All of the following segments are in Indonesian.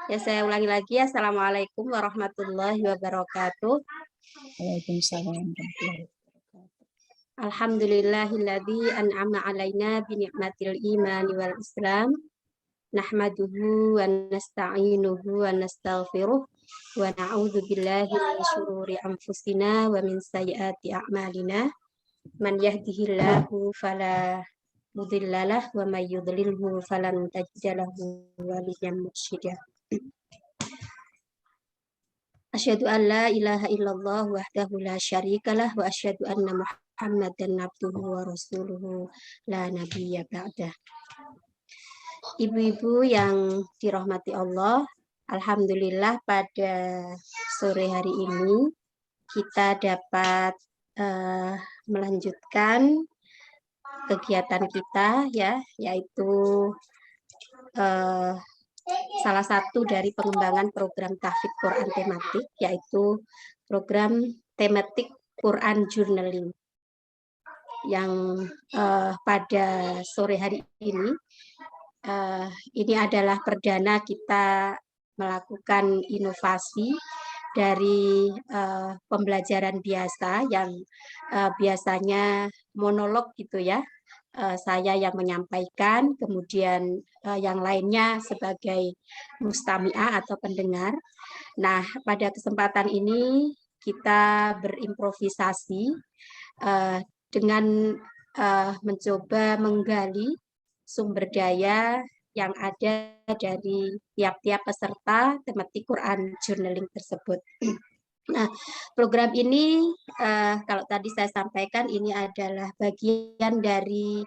Ya, saya ulangi lagi. Assalamualaikum warahmatullahi wabarakatuh. Waalaikumsalam warahmatullahi wabarakatuh. Alhamdulillahilladzi an'ama alaina bi ni'matil imani wal islam. Nahmaduhu wa nasta'inuhu wa nastaghfiruh wa na'udzu billahi min syururi anfusina wa min sayyiati a'malina. Man yahdihillahu fala mudhillalah wa may yudlilhu falan tajida lahu waliyyan mursyida. Asyhadu an la ilaha illallah wahdahu la syarikalah wa asyhadu anna Muhammadan abduhu wa rasuluhu la nabiyya ba'dah. Ibu-ibu yang dirahmati Allah, alhamdulillah pada sore hari ini kita dapat melanjutkan kegiatan kita ya, yaitu salah satu dari pengembangan program tahfidz Quran tematik, yaitu program tematik Quran Journaling yang pada sore hari ini adalah perdana kita melakukan inovasi dari pembelajaran biasa yang biasanya monolog gitu ya. Saya yang menyampaikan, kemudian yang lainnya sebagai mustami'ah atau pendengar. Nah, pada kesempatan ini kita berimprovisasi dengan mencoba menggali sumber daya yang ada dari tiap-tiap peserta tematik Quran Journaling tersebut. Nah, program ini kalau tadi saya sampaikan ini adalah bagian dari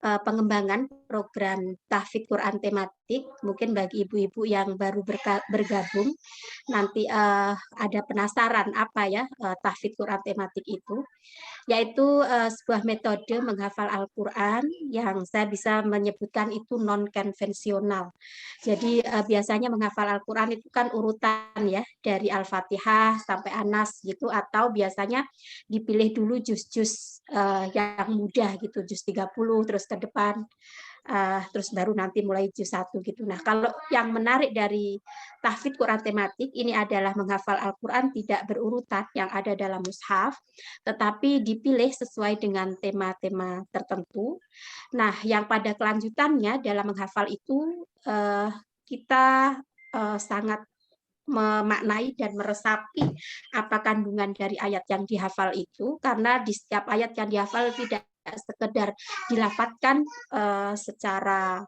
pengembangan program tahfidz Quran tematik. Mungkin bagi ibu-ibu yang baru bergabung nanti ada penasaran apa ya tahfidz Quran tematik itu, yaitu sebuah metode menghafal Al-Quran yang saya bisa menyebutkan itu non-konvensional. Jadi biasanya menghafal Al-Quran itu kan urutan ya, dari Al-Fatihah sampai Anas gitu, atau biasanya dipilih dulu juz-juz yang mudah gitu, juz 30 terus ke depan, terus baru nanti mulai juz 1 gitu. Nah, kalau yang menarik dari tahfidz Quran tematik ini adalah menghafal Al-Quran tidak berurutan yang ada dalam mushaf, tetapi dipilih sesuai dengan tema-tema tertentu. Nah, yang pada kelanjutannya dalam menghafal itu kita sangat memaknai dan meresapi apa kandungan dari ayat yang dihafal itu, karena di setiap ayat yang dihafal tidak sekedar dilafadzkan secara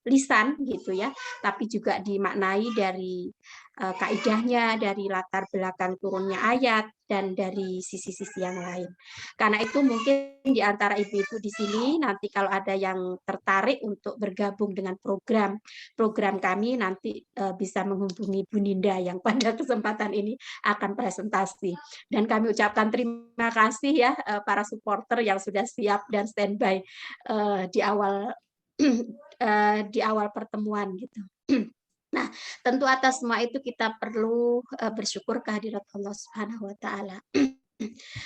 lisan gitu ya, tapi juga dimaknai dari kaidahnya, dari latar belakang turunnya ayat, dan dari sisi-sisi yang lain. Karena itu mungkin di antara ibu-ibu di sini nanti kalau ada yang tertarik untuk bergabung dengan program kami, nanti bisa menghubungi Bu Ninda yang pada kesempatan ini akan presentasi. Dan kami ucapkan terima kasih ya para supporter yang sudah siap dan standby di awal pertemuan gitu. Nah, tentu atas semua itu kita perlu bersyukur kehadirat Allah Subhanahu wa taala.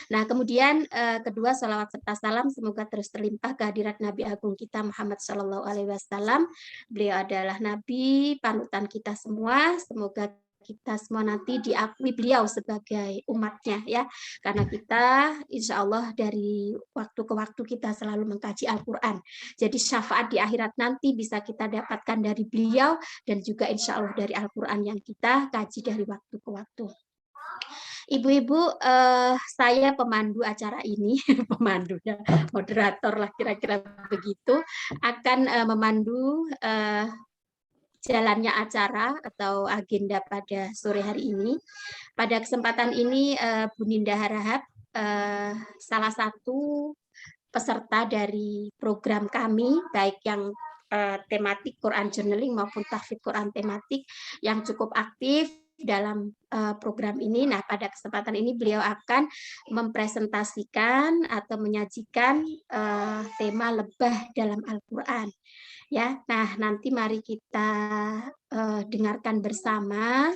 Nah, kemudian kedua, salawat serta salam semoga terus terlimpah kehadirat Nabi Agung kita Muhammad Shallallahu Alaihi Wasallam. Beliau adalah Nabi panutan kita semua. Semoga kita semua nanti diakui beliau sebagai umatnya ya, karena kita insya Allah dari waktu ke waktu kita selalu mengkaji Al-Quran. Jadi syafaat di akhirat nanti bisa kita dapatkan dari beliau, dan juga insya Allah dari Al-Quran yang kita kaji dari waktu ke waktu. Ibu-ibu, saya pemandu acara ini, pemandu, moderator lah kira-kira begitu, akan memandu jalannya acara atau agenda pada sore hari ini. Pada kesempatan ini, Bu Ninda Harahap, salah satu peserta dari program kami, baik yang tematik Quran Journaling maupun tahfidz Quran tematik yang cukup aktif dalam program ini. Nah, pada kesempatan ini beliau akan mempresentasikan atau menyajikan tema lebah dalam Al-Quran. Ya, nah nanti mari kita dengarkan bersama,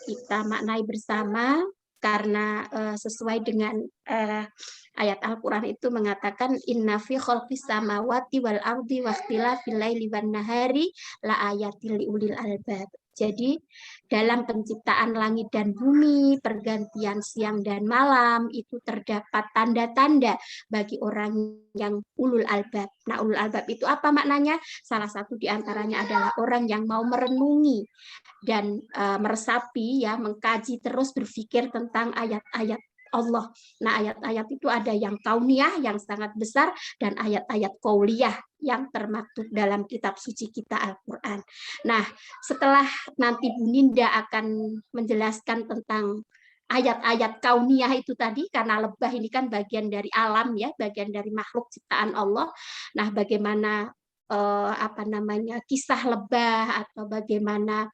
kita maknai bersama karena sesuai dengan ayat Al-Quran itu mengatakan inna fi khalqis samawati wal ardi wakhtilafil laili wan nahari la ayatil liulil albab. Jadi dalam penciptaan langit dan bumi, pergantian siang dan malam itu terdapat tanda-tanda bagi orang yang ulul albab. Nah, ulul albab itu apa maknanya? Salah satu di antaranya adalah orang yang mau merenungi dan meresapi, ya, mengkaji terus, berpikir tentang ayat-ayat Allah. Nah, ayat-ayat itu ada yang kauniyah yang sangat besar dan ayat-ayat qauliyah yang termaktub dalam kitab suci kita Al-Quran. Nah, setelah nanti Bu Ninda akan menjelaskan tentang ayat-ayat kauniyah itu tadi, karena lebah ini kan bagian dari alam, ya, bagian dari makhluk ciptaan Allah. Nah, bagaimana kisah lebah atau bagaimana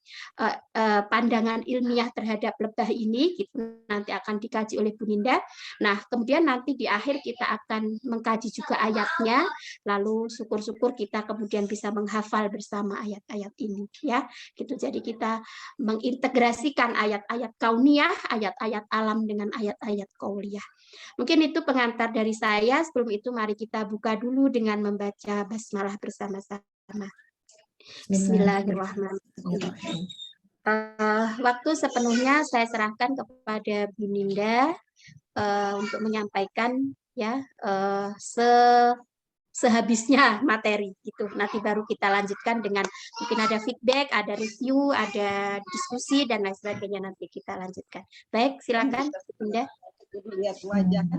pandangan ilmiah terhadap lebah ini, gitu, nanti akan dikaji oleh Bu Ninda. Nah, kemudian nanti di akhir kita akan mengkaji juga ayatnya, lalu syukur-syukur kita kemudian bisa menghafal bersama ayat-ayat ini, ya. Gitu. Jadi kita mengintegrasikan ayat-ayat kauniyah, ayat-ayat alam dengan ayat-ayat qauliyah. Mungkin itu pengantar dari saya. Sebelum itu mari kita buka dulu dengan membaca basmalah bersama-sama. Bismillahirrahmanirrahim. Waktu sepenuhnya saya serahkan kepada Bu Ninda untuk menyampaikan, ya, sehabisnya materi gitu. Nanti baru kita lanjutkan dengan mungkin ada feedback, ada review, ada diskusi dan lain sebagainya, nanti kita lanjutkan. Baik, silakan Bu Ninda. Lihat wajah.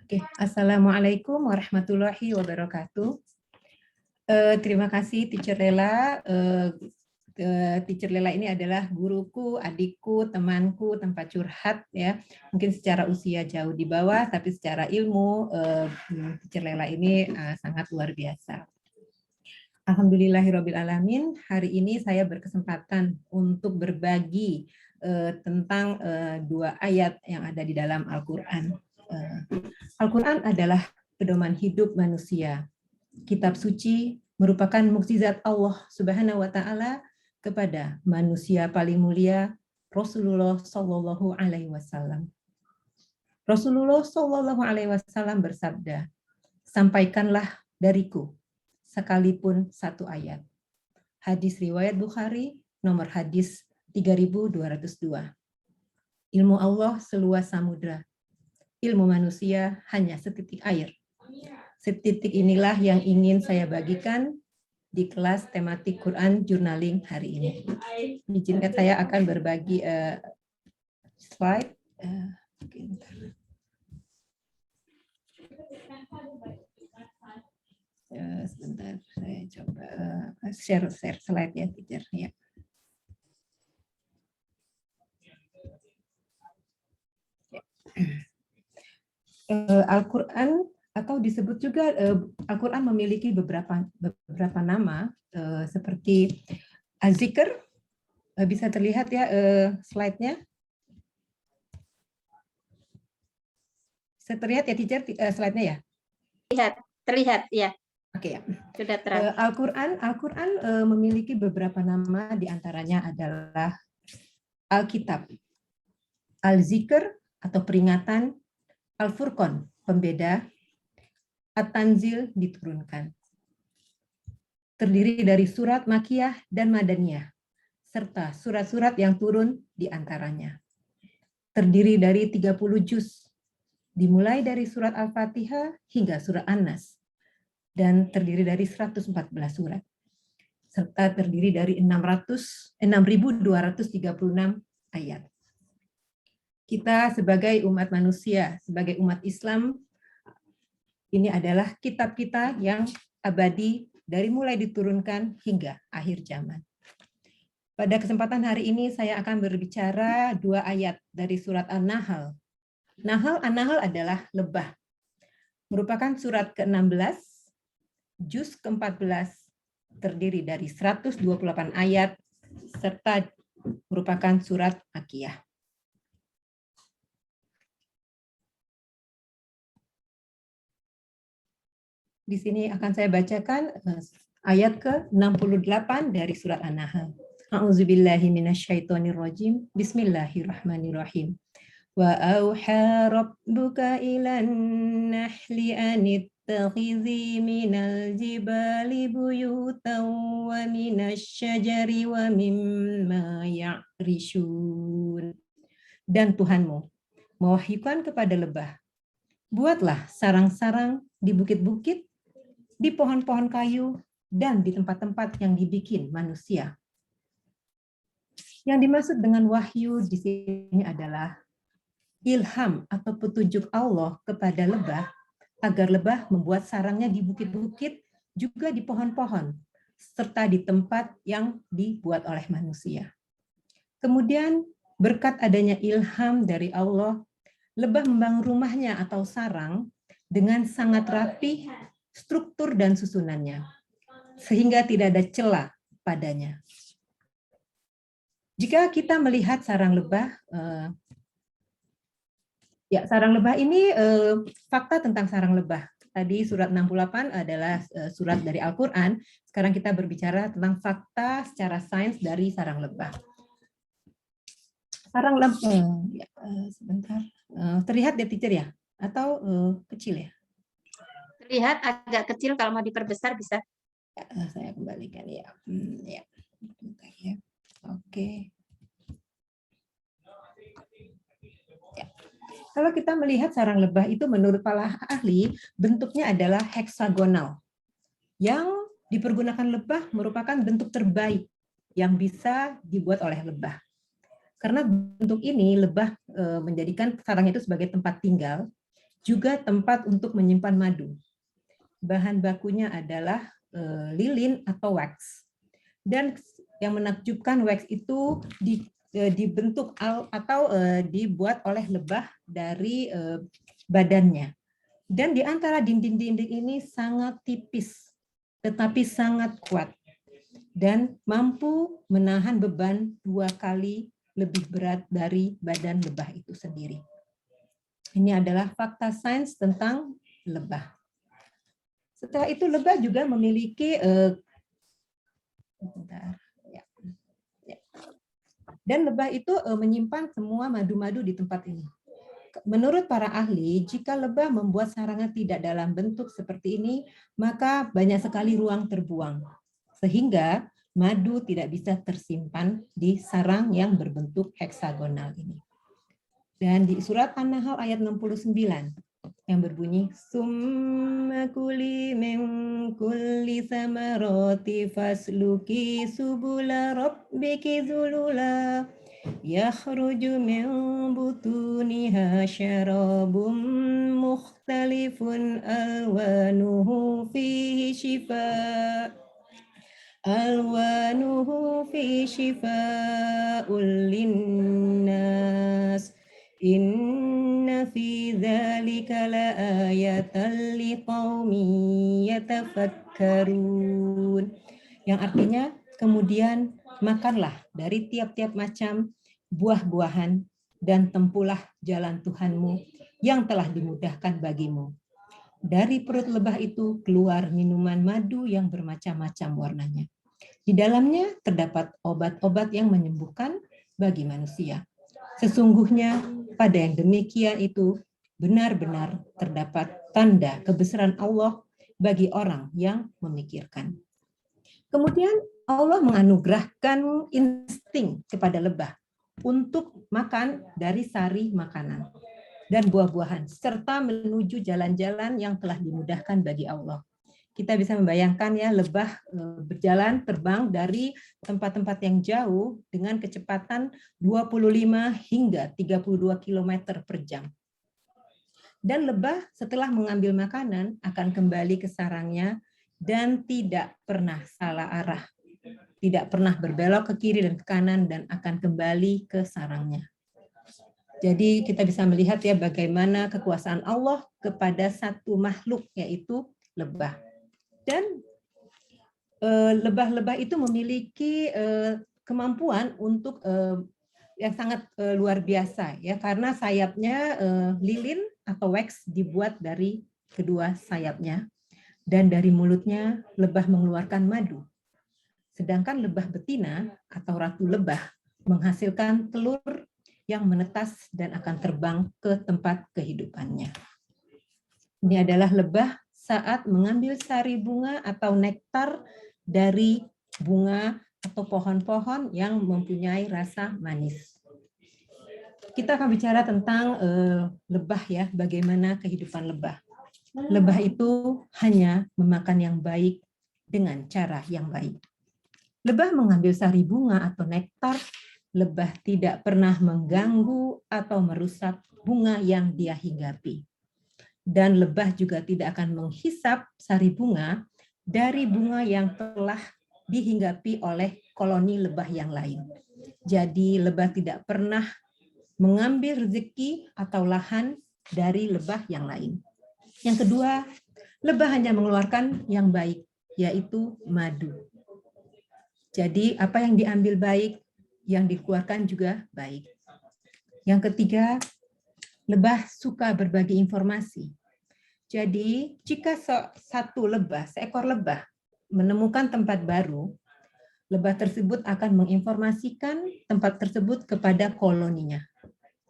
Oke, Assalamualaikum warahmatullahi wabarakatuh. Terima kasih Teacher Lela. Teacher Lela ini adalah guruku, adikku, temanku, tempat curhat, ya. Mungkin secara usia jauh di bawah, tapi secara ilmu Teacher Lela ini sangat luar biasa. Alhamdulillahirrabbilalamin, hari ini saya berkesempatan untuk berbagi tentang dua ayat yang ada di dalam Al-Quran. Al-Quran adalah pedoman hidup manusia. Kitab suci merupakan mukjizat Allah Subhanahu wa Ta'ala kepada manusia paling mulia, Rasulullah Shallallahu Alaihi Wasallam. Rasulullah Shallallahu Alaihi Wasallam bersabda, "Sampaikanlah dariku sekalipun satu ayat." Hadis riwayat Bukhari, nomor hadis 3202. Ilmu Allah seluas samudra. Ilmu manusia hanya setitik air. Setitik inilah yang ingin saya bagikan di kelas tematik Quran Journaling hari ini. Izinkan saya akan berbagi slide. Sebentar, saya coba share slide ya, teacher. Ya. Al-Quran atau disebut juga Al-Quran memiliki beberapa nama seperti Az-Zikr, bisa terlihat ya slide-nya. Bisa terlihat ya teacher slide-nya ya? Terlihat ya. Oke, ya. Sudah terang. Al-Quran memiliki beberapa nama, diantaranya adalah Alkitab, Al-Zikr atau peringatan, Al-Furqan pembeda, At-Tanzil diturunkan. Terdiri dari surat Makkiyah dan Madaniyah, serta surat-surat yang turun di antaranya. Terdiri dari 30 juz, dimulai dari surat Al-Fatihah hingga surat An-Nas, dan terdiri dari 114 surat, serta terdiri dari 6.236 ayat. Kita sebagai umat manusia, sebagai umat Islam, ini adalah kitab kita yang abadi dari mulai diturunkan hingga akhir zaman. Pada kesempatan hari ini saya akan berbicara dua ayat dari surat An-Nahl. An-Nahl adalah lebah. Merupakan surat ke-16, juz ke-14, terdiri dari 128 ayat, serta merupakan surat Makkiyah. Di sini akan saya bacakan ayat ke-68 dari surat An-Nahl. A'udzubillahi minasyaitonirrajim. Bismillahirrahmanirrahim. Wa auha rabbuka ilan nahli anittakhidhi minal jibali buyutan wa minasy syajari wa mimma ya'rishun. Dan Tuhanmu mewahyukan kepada lebah, buatlah sarang-sarang di bukit-bukit, di pohon-pohon kayu, dan di tempat-tempat yang dibikin manusia. Yang dimaksud dengan wahyu di sini adalah ilham atau petunjuk Allah kepada lebah agar lebah membuat sarangnya di bukit-bukit, juga di pohon-pohon, serta di tempat yang dibuat oleh manusia. Kemudian berkat adanya ilham dari Allah, lebah membangun rumahnya atau sarang dengan sangat rapi struktur dan susunannya, sehingga tidak ada celah padanya. Jika kita melihat sarang lebah, sarang lebah ini fakta tentang sarang lebah. Tadi surat 68 adalah surat dari Al-Quran. Sekarang kita berbicara tentang fakta secara sains dari sarang lebah. Sarang lebah, sebentar. Terlihat ya teacher ya? Atau kecil ya? Terlihat agak kecil, kalau mau diperbesar bisa. Saya kembalikan ya. Ya. Oke. Kalau kita melihat sarang lebah itu menurut para ahli, bentuknya adalah heksagonal. Yang dipergunakan lebah merupakan bentuk terbaik yang bisa dibuat oleh lebah. Karena bentuk ini, lebah menjadikan sarangnya itu sebagai tempat tinggal, juga tempat untuk menyimpan madu. Bahan bakunya adalah lilin atau wax. Dan yang menakjubkan, wax itu dibentuk atau dibuat oleh lebah dari badannya. Dan di antara dinding-dinding ini sangat tipis, tetapi sangat kuat. Dan mampu menahan beban 2 kali lebih berat dari badan lebah itu sendiri. Ini adalah fakta sains tentang lebah. Setelah itu lebah juga memiliki dan lebah itu menyimpan semua madu-madu di tempat ini. Menurut para ahli, jika lebah membuat sarangnya tidak dalam bentuk seperti ini, maka banyak sekali ruang terbuang. Sehingga madu tidak bisa tersimpan di sarang yang berbentuk heksagonal ini. Dan di surat An-Nahl ayat 69 yang berbunyi, summa kuli min kulli samarati fasluki subula rabbiki zulula yakhruju min butuniha syarabun mukhtalifun alwanuhu fihi shifa'ul linnas inna fi dzalika laayatan liqaumin yatafakkarun. Yang artinya, kemudian makanlah dari tiap-tiap macam buah-buahan dan tempuhlah jalan Tuhanmu yang telah dimudahkan bagimu. Dari perut lebah itu keluar minuman madu yang bermacam-macam warnanya. Di dalamnya terdapat obat-obat yang menyembuhkan bagi manusia. Sesungguhnya pada yang demikian itu benar-benar terdapat tanda kebesaran Allah bagi orang yang memikirkan. Kemudian Allah menganugerahkan insting kepada lebah untuk makan dari sari makanan dan buah-buahan, serta menuju jalan-jalan yang telah dimudahkan bagi Allah. Kita bisa membayangkan ya, lebah berjalan terbang dari tempat-tempat yang jauh dengan kecepatan 25 hingga 32 km per jam. Dan lebah setelah mengambil makanan akan kembali ke sarangnya dan tidak pernah salah arah. Tidak pernah berbelok ke kiri dan ke kanan dan akan kembali ke sarangnya. Jadi kita bisa melihat ya bagaimana kekuasaan Allah kepada satu makhluk, yaitu lebah. Dan lebah-lebah itu memiliki kemampuan untuk yang sangat luar biasa ya, karena sayapnya lilin atau wax dibuat dari kedua sayapnya, dan dari mulutnya lebah mengeluarkan madu. Sedangkan lebah betina atau ratu lebah menghasilkan telur yang menetas dan akan terbang ke tempat kehidupannya. Ini adalah lebah saat mengambil sari bunga atau nektar dari bunga atau pohon-pohon yang mempunyai rasa manis. Kita akan bicara tentang lebah ya, bagaimana kehidupan lebah. Lebah itu hanya memakan yang baik dengan cara yang baik. Lebah mengambil sari bunga atau nektar. Lebah tidak pernah mengganggu atau merusak bunga yang dia hinggapi. Dan lebah juga tidak akan menghisap sari bunga dari bunga yang telah dihinggapi oleh koloni lebah yang lain. Jadi lebah tidak pernah mengambil rezeki atau lahan dari lebah yang lain. Yang kedua, lebah hanya mengeluarkan yang baik, yaitu madu. Jadi apa yang diambil baik, yang dikeluarkan juga baik. Yang ketiga, lebah suka berbagi informasi. Jadi jika seekor lebah menemukan tempat baru, lebah tersebut akan menginformasikan tempat tersebut kepada koloninya.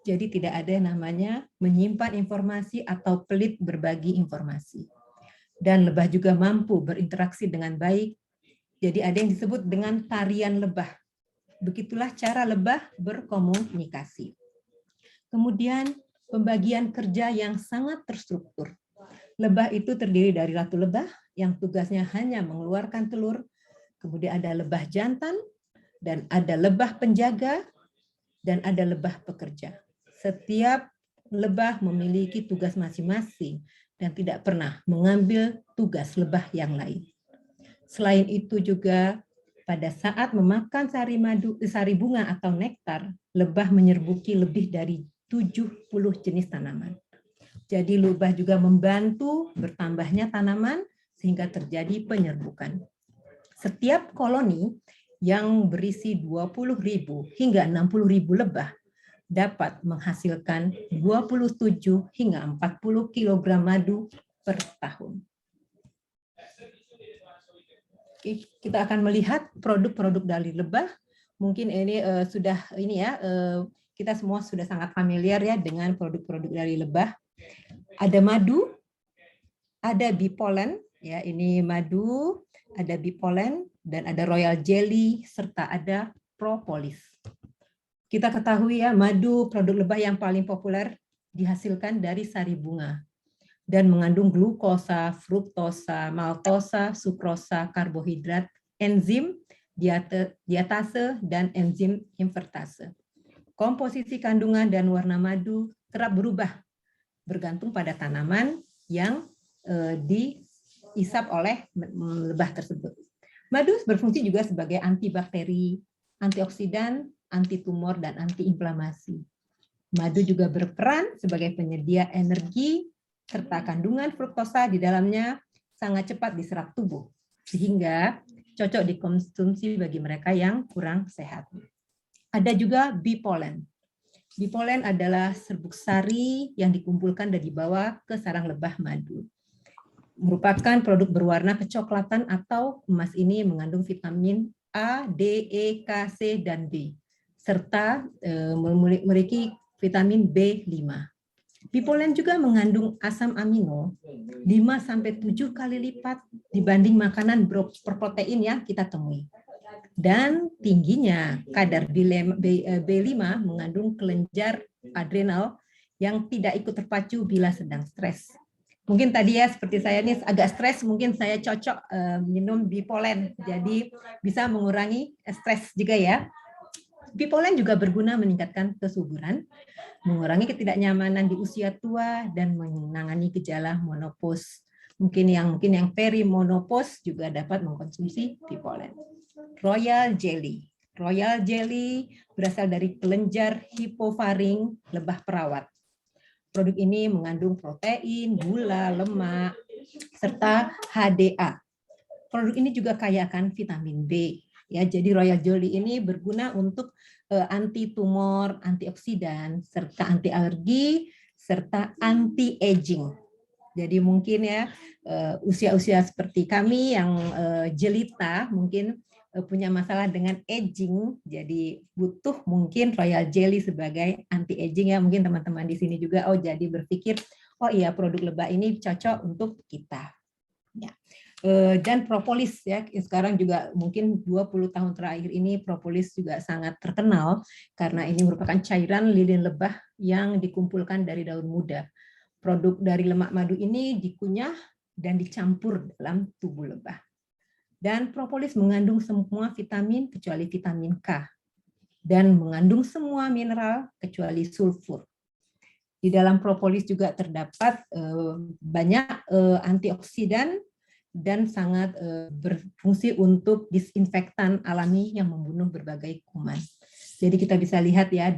Jadi tidak ada yang namanya menyimpan informasi atau pelit berbagi informasi. Dan lebah juga mampu berinteraksi dengan baik. Jadi ada yang disebut dengan tarian lebah. Begitulah cara lebah berkomunikasi. Kemudian pembagian kerja yang sangat terstruktur. Lebah itu terdiri dari ratu lebah yang tugasnya hanya mengeluarkan telur. Kemudian ada lebah jantan, dan ada lebah penjaga, dan ada lebah pekerja. Setiap lebah memiliki tugas masing-masing dan tidak pernah mengambil tugas lebah yang lain. Selain itu juga pada saat memakan sari bunga atau nektar, lebah menyerbuki lebih dari 70 jenis tanaman. Jadi lebah juga membantu bertambahnya tanaman sehingga terjadi penyerbukan. Setiap koloni yang berisi 20.000 hingga 60.000 lebah dapat menghasilkan 27 hingga 40 kg madu per tahun. Kita akan melihat produk-produk dari lebah. Mungkin ini kita semua sudah sangat familiar ya dengan produk-produk dari lebah. Ada madu, ada bee pollen, ya ini madu, ada bee pollen, dan ada royal jelly, serta ada propolis. Kita ketahui ya, madu produk lebah yang paling populer dihasilkan dari sari bunga dan mengandung glukosa, fruktosa, maltosa, sukrosa, karbohidrat, enzim diatase, dan enzim invertase. Komposisi kandungan dan warna madu kerap berubah bergantung pada tanaman yang diisap oleh lebah tersebut. Madu berfungsi juga sebagai antibakteri, antioksidan, anti tumor, dan antiinflamasi. Madu juga berperan sebagai penyedia energi, serta kandungan fruktosa di dalamnya sangat cepat diserap tubuh, sehingga cocok dikonsumsi bagi mereka yang kurang sehat. Ada juga bee pollen. Bee pollen adalah serbuk sari yang dikumpulkan dan dibawa ke sarang lebah madu. Merupakan produk berwarna kecoklatan atau emas. Ini mengandung vitamin A, D, E, K, C, dan B, serta memiliki vitamin B5. Bee pollen juga mengandung asam amino 5-7 kali lipat dibanding makanan berprotein yang kita temui. Dan tingginya kadar B5 mengandung kelenjar adrenal yang tidak ikut terpacu bila sedang stres. Mungkin tadi ya seperti saya nih agak stres, mungkin saya cocok minum bee pollen, jadi bisa mengurangi stres juga ya. Bee pollen juga berguna meningkatkan kesuburan, mengurangi ketidaknyamanan di usia tua, dan menangani gejala menopause. Mungkin yang perimenopause juga dapat mengkonsumsi bee pollen. Royal jelly. Royal jelly berasal dari kelenjar hipofaring lebah perawat. Produk ini mengandung protein, gula, lemak, serta HDA. Produk ini juga kaya akan vitamin B. Ya, jadi royal jelly ini berguna untuk anti tumor, antioksidan, serta anti alergi, serta anti aging. Jadi mungkin ya usia-usia seperti kami yang jelita mungkin punya masalah dengan aging, jadi butuh mungkin royal jelly sebagai anti aging ya. Mungkin teman-teman di sini juga jadi berpikir, oh iya produk lebah ini cocok untuk kita. Ya. Dan propolis ya, sekarang juga mungkin 20 tahun terakhir ini propolis juga sangat terkenal karena ini merupakan cairan lilin lebah yang dikumpulkan dari daun muda. Produk dari lemak madu ini dikunyah dan dicampur dalam tubuh lebah. Dan propolis mengandung semua vitamin kecuali vitamin K dan mengandung semua mineral kecuali sulfur. Di dalam propolis juga terdapat banyak antioksidan dan sangat berfungsi untuk disinfektan alami yang membunuh berbagai kuman. Jadi kita bisa lihat ya,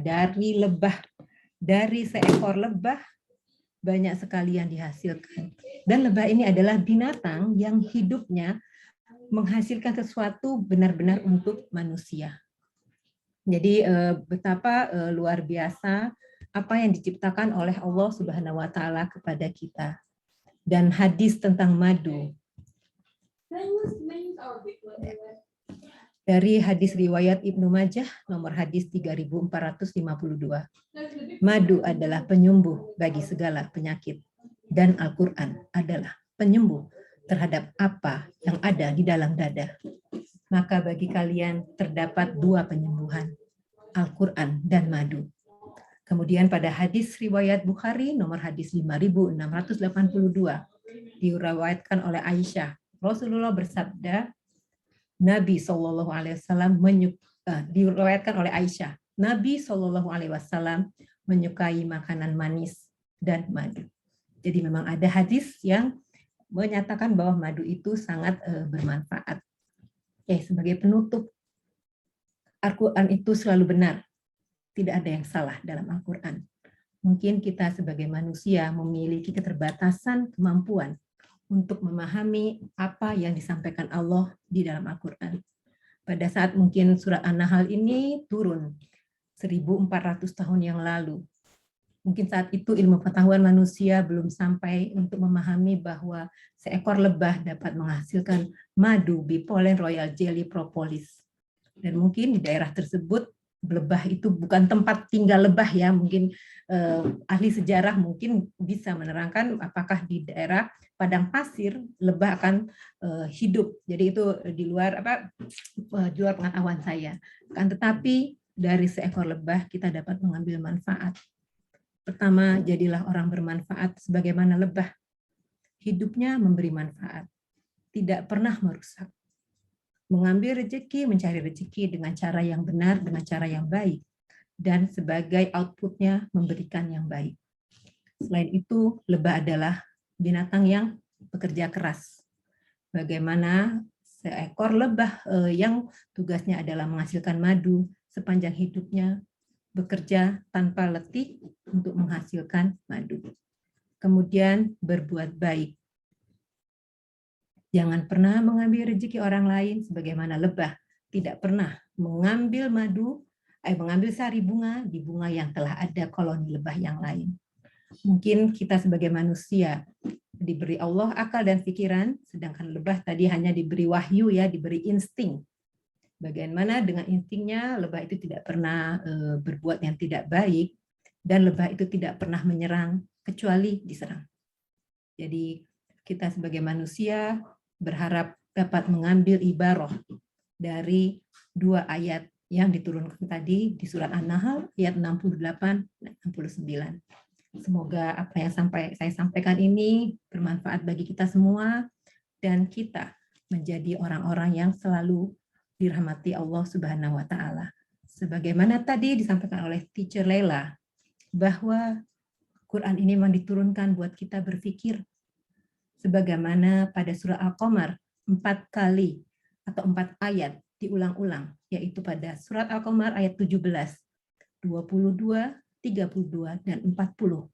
dari seekor lebah banyak sekali yang dihasilkan. Dan lebah ini adalah binatang yang hidupnya menghasilkan sesuatu benar-benar untuk manusia. Jadi betapa luar biasa apa yang diciptakan oleh Allah Subhanahu wa taala kepada kita. Dan hadis tentang madu. Dari hadis riwayat Ibnu Majah nomor hadis 3452. Madu adalah penyembuh bagi segala penyakit dan Al-Qur'an adalah penyembuh terhadap apa yang ada di dalam dada. Maka bagi kalian terdapat dua penyembuhan, Al-Qur'an dan madu. Kemudian pada hadis riwayat Bukhari nomor hadis 5682 diriwayatkan oleh Aisyah, Rasulullah bersabda, Nabi SAW diriwayatkan oleh Aisyah, Nabi SAW menyukai makanan manis dan madu. Jadi memang ada hadis yang menyatakan bahwa madu itu sangat bermanfaat. Sebagai penutup, Al-Quran itu selalu benar. Tidak ada yang salah dalam Al-Quran. Mungkin kita sebagai manusia memiliki keterbatasan kemampuan untuk memahami apa yang disampaikan Allah di dalam Al-Quran. Pada saat mungkin surat An-Nahl ini turun 1400 tahun yang lalu. Mungkin saat itu ilmu pengetahuan manusia belum sampai untuk memahami bahwa seekor lebah dapat menghasilkan madu, bipolen, royal jelly, propolis. Dan mungkin di daerah tersebut lebah itu bukan tempat tinggal lebah ya, mungkin ahli sejarah mungkin bisa menerangkan apakah di daerah padang pasir lebah akan hidup. Jadi itu di luar pengetahuan saya. Kan tetapi dari seekor lebah kita dapat mengambil manfaat. Pertama, jadilah orang bermanfaat sebagaimana lebah. Hidupnya memberi manfaat, tidak pernah merusak. Mengambil rezeki, mencari rezeki dengan cara yang benar, dengan cara yang baik. Dan sebagai outputnya memberikan yang baik. Selain itu, lebah adalah binatang yang bekerja keras. Bagaimana seekor lebah yang tugasnya adalah menghasilkan madu sepanjang hidupnya, bekerja tanpa letih untuk menghasilkan madu. Kemudian berbuat baik. Jangan pernah mengambil rezeki orang lain sebagaimana lebah tidak pernah mengambil mengambil sari bunga di bunga yang telah ada koloni lebah yang lain. Mungkin kita sebagai manusia diberi Allah akal dan pikiran, sedangkan lebah tadi hanya diberi wahyu ya, diberi insting. Bagaimana dengan instingnya, lebah itu tidak pernah berbuat yang tidak baik, dan lebah itu tidak pernah menyerang, kecuali diserang. Jadi kita sebagai manusia berharap dapat mengambil ibarah dari dua ayat yang diturunkan tadi di surat An-Nahl ayat 68 dan 69. Semoga apa yang saya sampaikan ini bermanfaat bagi kita semua dan kita menjadi orang-orang yang selalu dirahmati Allah Subhanahu wa taala. Sebagaimana tadi disampaikan oleh Teacher Leila bahwa Quran ini memang diturunkan buat kita berpikir. Sebagaimana pada surah Al-Qamar 4 kali atau 4 ayat diulang-ulang, yaitu pada surat Al-Qamar ayat 17, 22, 32, dan 40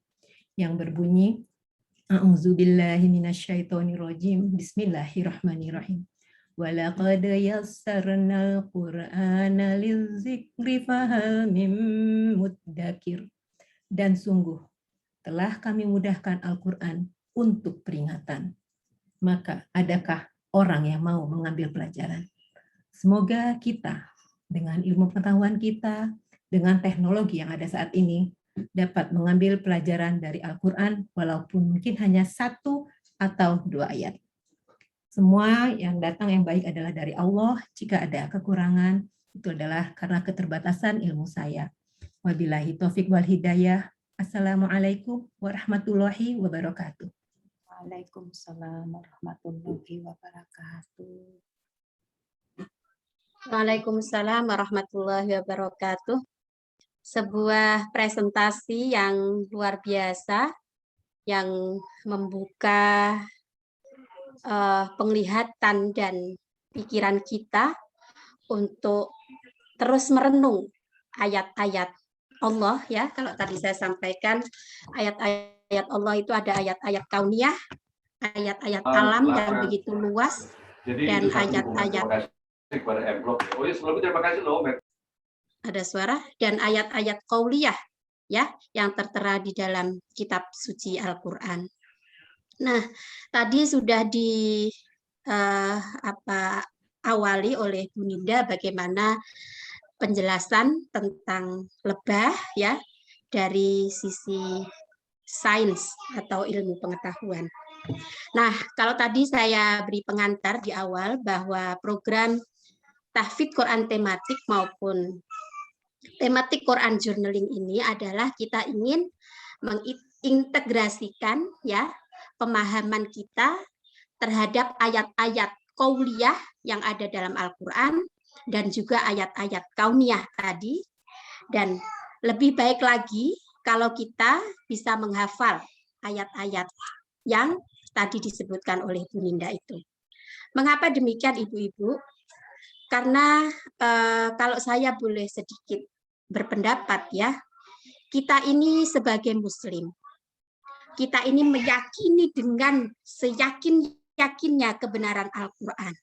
yang berbunyi A'udzubillahi minasyaitonirrajim. Bismillahirrahmanirrahim. Walaqad yassarnal Qur'ana lidzikri fahal mim muddakir. Dan sungguh telah kami mudahkan Al-Qur'an untuk peringatan. Maka adakah orang yang mau mengambil pelajaran? Semoga kita dengan ilmu pengetahuan kita, dengan teknologi yang ada saat ini, dapat mengambil pelajaran dari Al-Quran walaupun mungkin hanya 1 atau 2 ayat. Semua yang datang yang baik adalah dari Allah. Jika ada kekurangan, itu adalah karena keterbatasan ilmu saya. Wabillahi taufiq wal hidayah. Assalamualaikum warahmatullahi wabarakatuh. Waalaikumsalam warahmatullahi wabarakatuh. Waalaikumsalam warahmatullahi wabarakatuh. Sebuah presentasi yang luar biasa yang membuka penglihatan dan pikiran kita untuk terus merenung ayat-ayat Allah ya. Kalau tadi saya sampaikan ayat-ayat Allah itu ada ayat-ayat kauniyah, ayat-ayat alam yang begitu luas, dan ayat-ayat ada suara dan ayat-ayat qauliyah ya yang tertera di dalam kitab suci Al-Qur'an. Nah, tadi sudah awali oleh Bu Ninda bagaimana penjelasan tentang lebah ya dari sisi sains atau ilmu pengetahuan. Nah, kalau tadi saya beri pengantar di awal bahwa program tahfidz Quran tematik maupun tematik Quran journaling ini adalah kita ingin mengintegrasikan ya pemahaman kita terhadap ayat-ayat qauliyah yang ada dalam Al-Qur'an dan juga ayat-ayat kauniyah tadi, dan lebih baik lagi kalau kita bisa menghafal ayat-ayat yang tadi disebutkan oleh Bu Ninda itu. Mengapa demikian Ibu-ibu? Karena kalau saya boleh sedikit berpendapat ya, kita ini sebagai muslim, kita ini meyakini dengan seyakin-yakinnya kebenaran Al-Quran.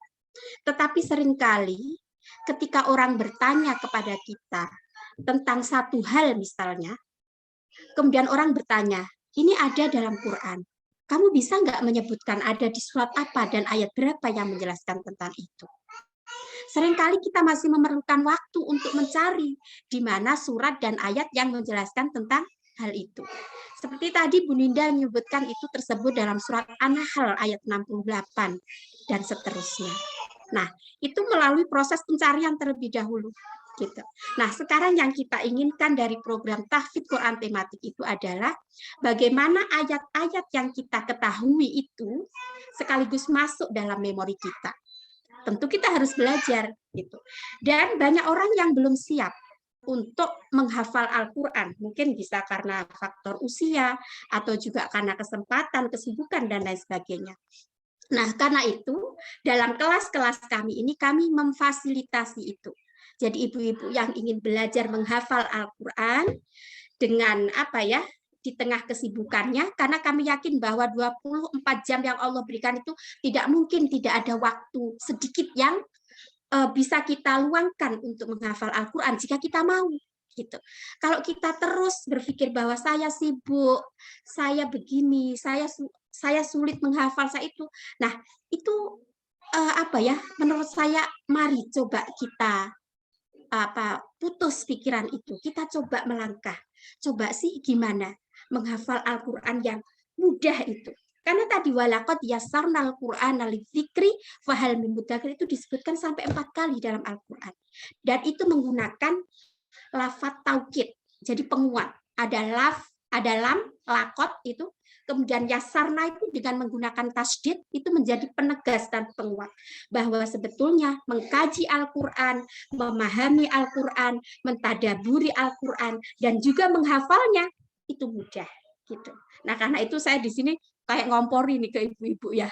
Tetapi seringkali ketika orang bertanya kepada kita tentang satu hal misalnya, kemudian orang bertanya, ini ada dalam Quran, kamu bisa nggak menyebutkan ada di surat apa dan ayat berapa yang menjelaskan tentang itu? Seringkali kita masih memerlukan waktu untuk mencari di mana surat dan ayat yang menjelaskan tentang hal itu. Seperti tadi Bu Ninda menyebutkan itu tersebut dalam surat An-Nahl ayat 68 dan seterusnya. Nah, itu melalui proses pencarian terlebih dahulu. Gitu. Nah, sekarang yang kita inginkan dari program tahfidz Quran tematik itu adalah bagaimana ayat-ayat yang kita ketahui itu sekaligus masuk dalam memori kita. Tentu kita harus belajar gitu. Dan banyak orang yang belum siap untuk menghafal Al-Qur'an. Mungkin bisa karena faktor usia atau juga karena kesempatan, kesibukan dan lain sebagainya. Nah, karena itu dalam kelas-kelas kami ini kami memfasilitasi itu. Jadi ibu-ibu yang ingin belajar menghafal Al-Qur'an dengan di tengah kesibukannya, karena kami yakin bahwa 24 jam yang Allah berikan itu tidak mungkin tidak ada waktu sedikit yang bisa kita luangkan untuk menghafal Al-Quran jika kita mau. Gitu. Kalau kita terus berpikir bahwa saya sibuk, saya begini, saya sulit menghafal saya itu, nah itu menurut saya mari coba kita putus pikiran itu, kita coba melangkah, coba sih gimana menghafal Al-Quran yang mudah itu. Karena tadi walaqad yassarnal Qur'ana lidzikri fahal min mudzakir itu disebutkan sampai 4 kali dalam Al-Quran. Dan itu menggunakan lafaz taukid. Jadi penguat. Ada lam, lakot itu, kemudian yassarna itu dengan menggunakan tasdid itu menjadi penegas dan penguat bahwa sebetulnya mengkaji Al-Quran, memahami Al-Quran, mentadaburi Al-Quran dan juga menghafalnya itu mudah gitu. Nah, karena itu saya di sini kayak ngompori nih ke ibu-ibu ya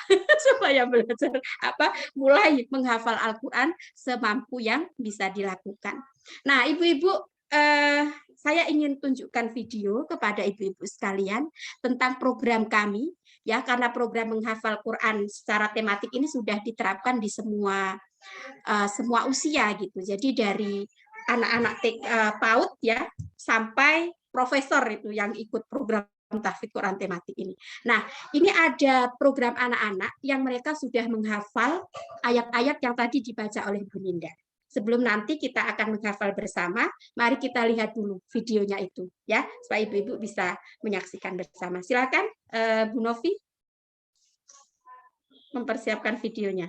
supaya belajar mulai menghafal Al-Quran semampu yang bisa dilakukan. Nah, ibu-ibu saya ingin tunjukkan video kepada ibu-ibu sekalian tentang program kami ya, karena program menghafal Quran secara tematik ini sudah diterapkan di semua usia gitu. Jadi dari anak-anak PAUD ya sampai profesor itu yang ikut program tahfidz Quran tematik ini. Nah, ini ada program anak-anak yang mereka sudah menghafal ayat-ayat yang tadi dibaca oleh Bu Ninda. Sebelum nanti kita akan menghafal bersama, mari kita lihat dulu videonya itu, ya, supaya ibu-ibu bisa menyaksikan bersama. Silakan, Bu Novi, mempersiapkan videonya.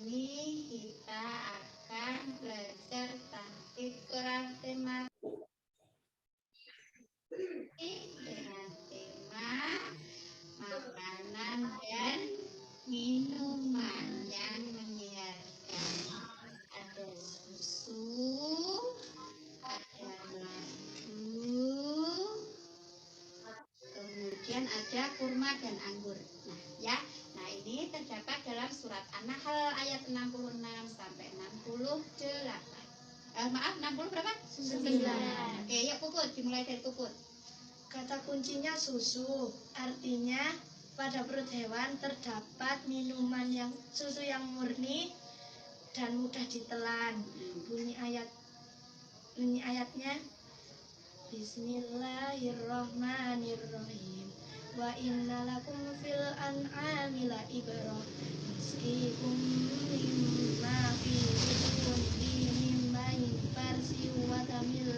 Ini kita akan belajar tahfidz Quran tematik dengan tema makanan dan minuman yang menyehatkan. Ada susu, ada madu, kemudian ada kurma dan anggur. Nah, ya. Nah, ini terdapat dalam surat An-Nahl ayat 66 sampai 68. Maaf, 60 berapa? 9. Oke, yuk Puput, dimulai dari Puput. Kata kuncinya susu, artinya pada perut hewan terdapat minuman yang susu yang murni dan mudah ditelan. Bunyi ayatnya Bismillahirrahmanirrahim. Wa inna lakum fil an'ami la ibrah yusqikum mimma fi butunihi min ma'in farsi wa tamil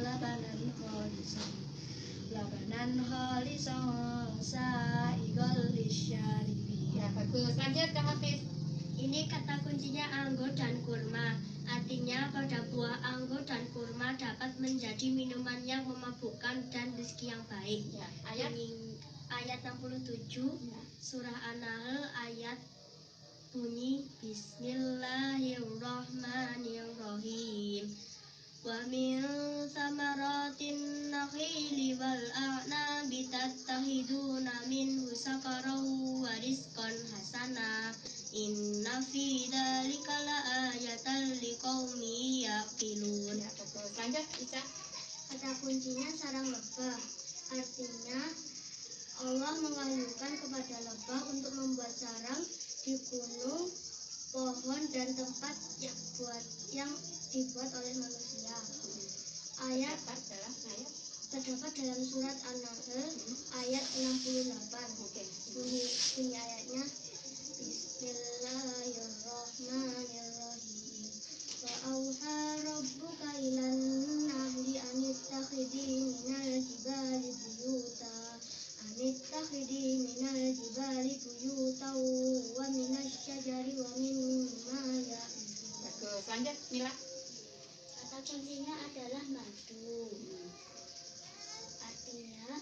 labanan khalisan sa'igal lisyaribin. Ya, bagus. Lanjut Kak Hafiz. Ini kata kuncinya anggur dan kurma. Artinya pada buah anggur dan kurma dapat menjadi minuman yang memabukkan dan rezeki yang baik. Ya, ayat Ayat 67 surah An-Nahl ayat bunyi Bismillahirrahmanirrahim. Wa min samaratin nakhili wal a'nabi tattakhiduna minhu sakaran wa rizqan hasana. Inna fi dzalika laayatan liqaumin yaqilun. ya, betul. Lanjut Ica. Kata kuncinya sarang lebah. Artinya Allah mewahyukan kepada lebah untuk membuat sarang di gunung, pohon, dan tempat yang dibuat oleh manusia. Ayat terdapat dalam surat An-Nahl ayat 68. Bunyi ayatnya Bismillahirrahmanirrahim. Wa auha rabbuka ilan nahli anittakhidhi minal jibali buyuta wa minasyajari wa mimma ya'rishun. Bagus. Lanjut Mila. Kata kuncinya adalah madu. Artinya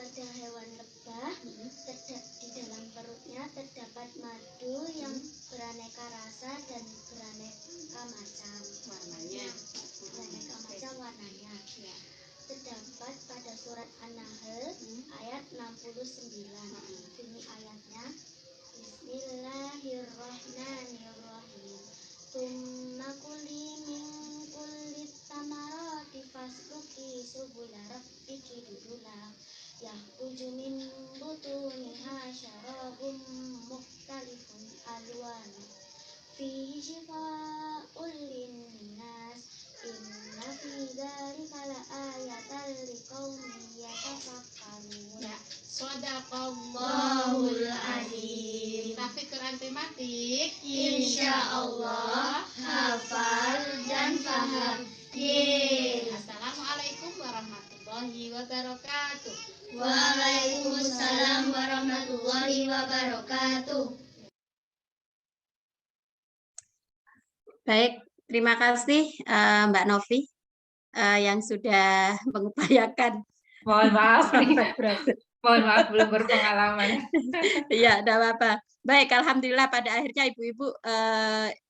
pada hewan lebah di dalam perutnya terdapat madu yang beraneka rasa dan beraneka macam Warnanya. warnanya. Ya. Terdapat pada surat An-Nahl ayat 69. Bunyi ayatnya Bismillahirrahmanirrahim. Tsumma kuli min kulli tsamarati fasluki subula rabbiki dudula yahruju min butuniha syarabun mukhtalifun alwanu fihi shifaa'un linnas. Inna fi dzalika laayatan liqaumin yatafakkarun. Ya, shadaqallahul azim. Tahfidz Quran tematik Insyaallah hafal dan paham. Assalamualaikum warahmatullahi wabarakatuh. Waalaikumsalam warahmatullahi wabarakatuh. Baik, terima kasih Mbak Novi yang sudah mengupayakan. Mohon maaf nih. Mohon maaf belum berpengalaman. Iya, tidak apa-apa. Baik, alhamdulillah pada akhirnya ibu-ibu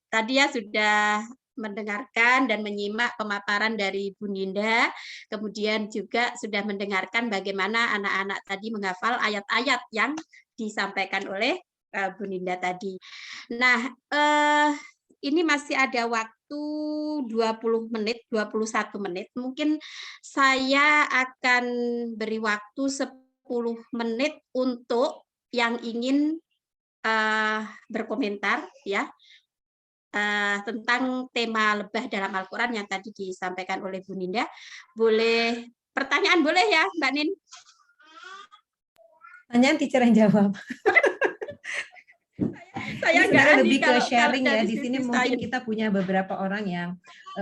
tadi ya sudah mendengarkan dan menyimak pemaparan dari Bu Ninda, kemudian juga sudah mendengarkan bagaimana anak-anak tadi menghafal ayat-ayat yang disampaikan oleh Bu Ninda tadi. Nah, ini masih ada waktu 20 menit, 21 menit. Mungkin saya akan beri waktu 10 menit untuk yang ingin berkomentar, ya. tentang tema lebah dalam Al-Quran yang tadi disampaikan oleh Bu Ninda. Boleh pertanyaan boleh ya Mbak Nin? Pertanyaan teacher yang jawab. Saya Ini sebenarnya nggak lebih ahli ke kalau sharing ya. dari Di sini sisi mungkin sains. kita punya beberapa orang yang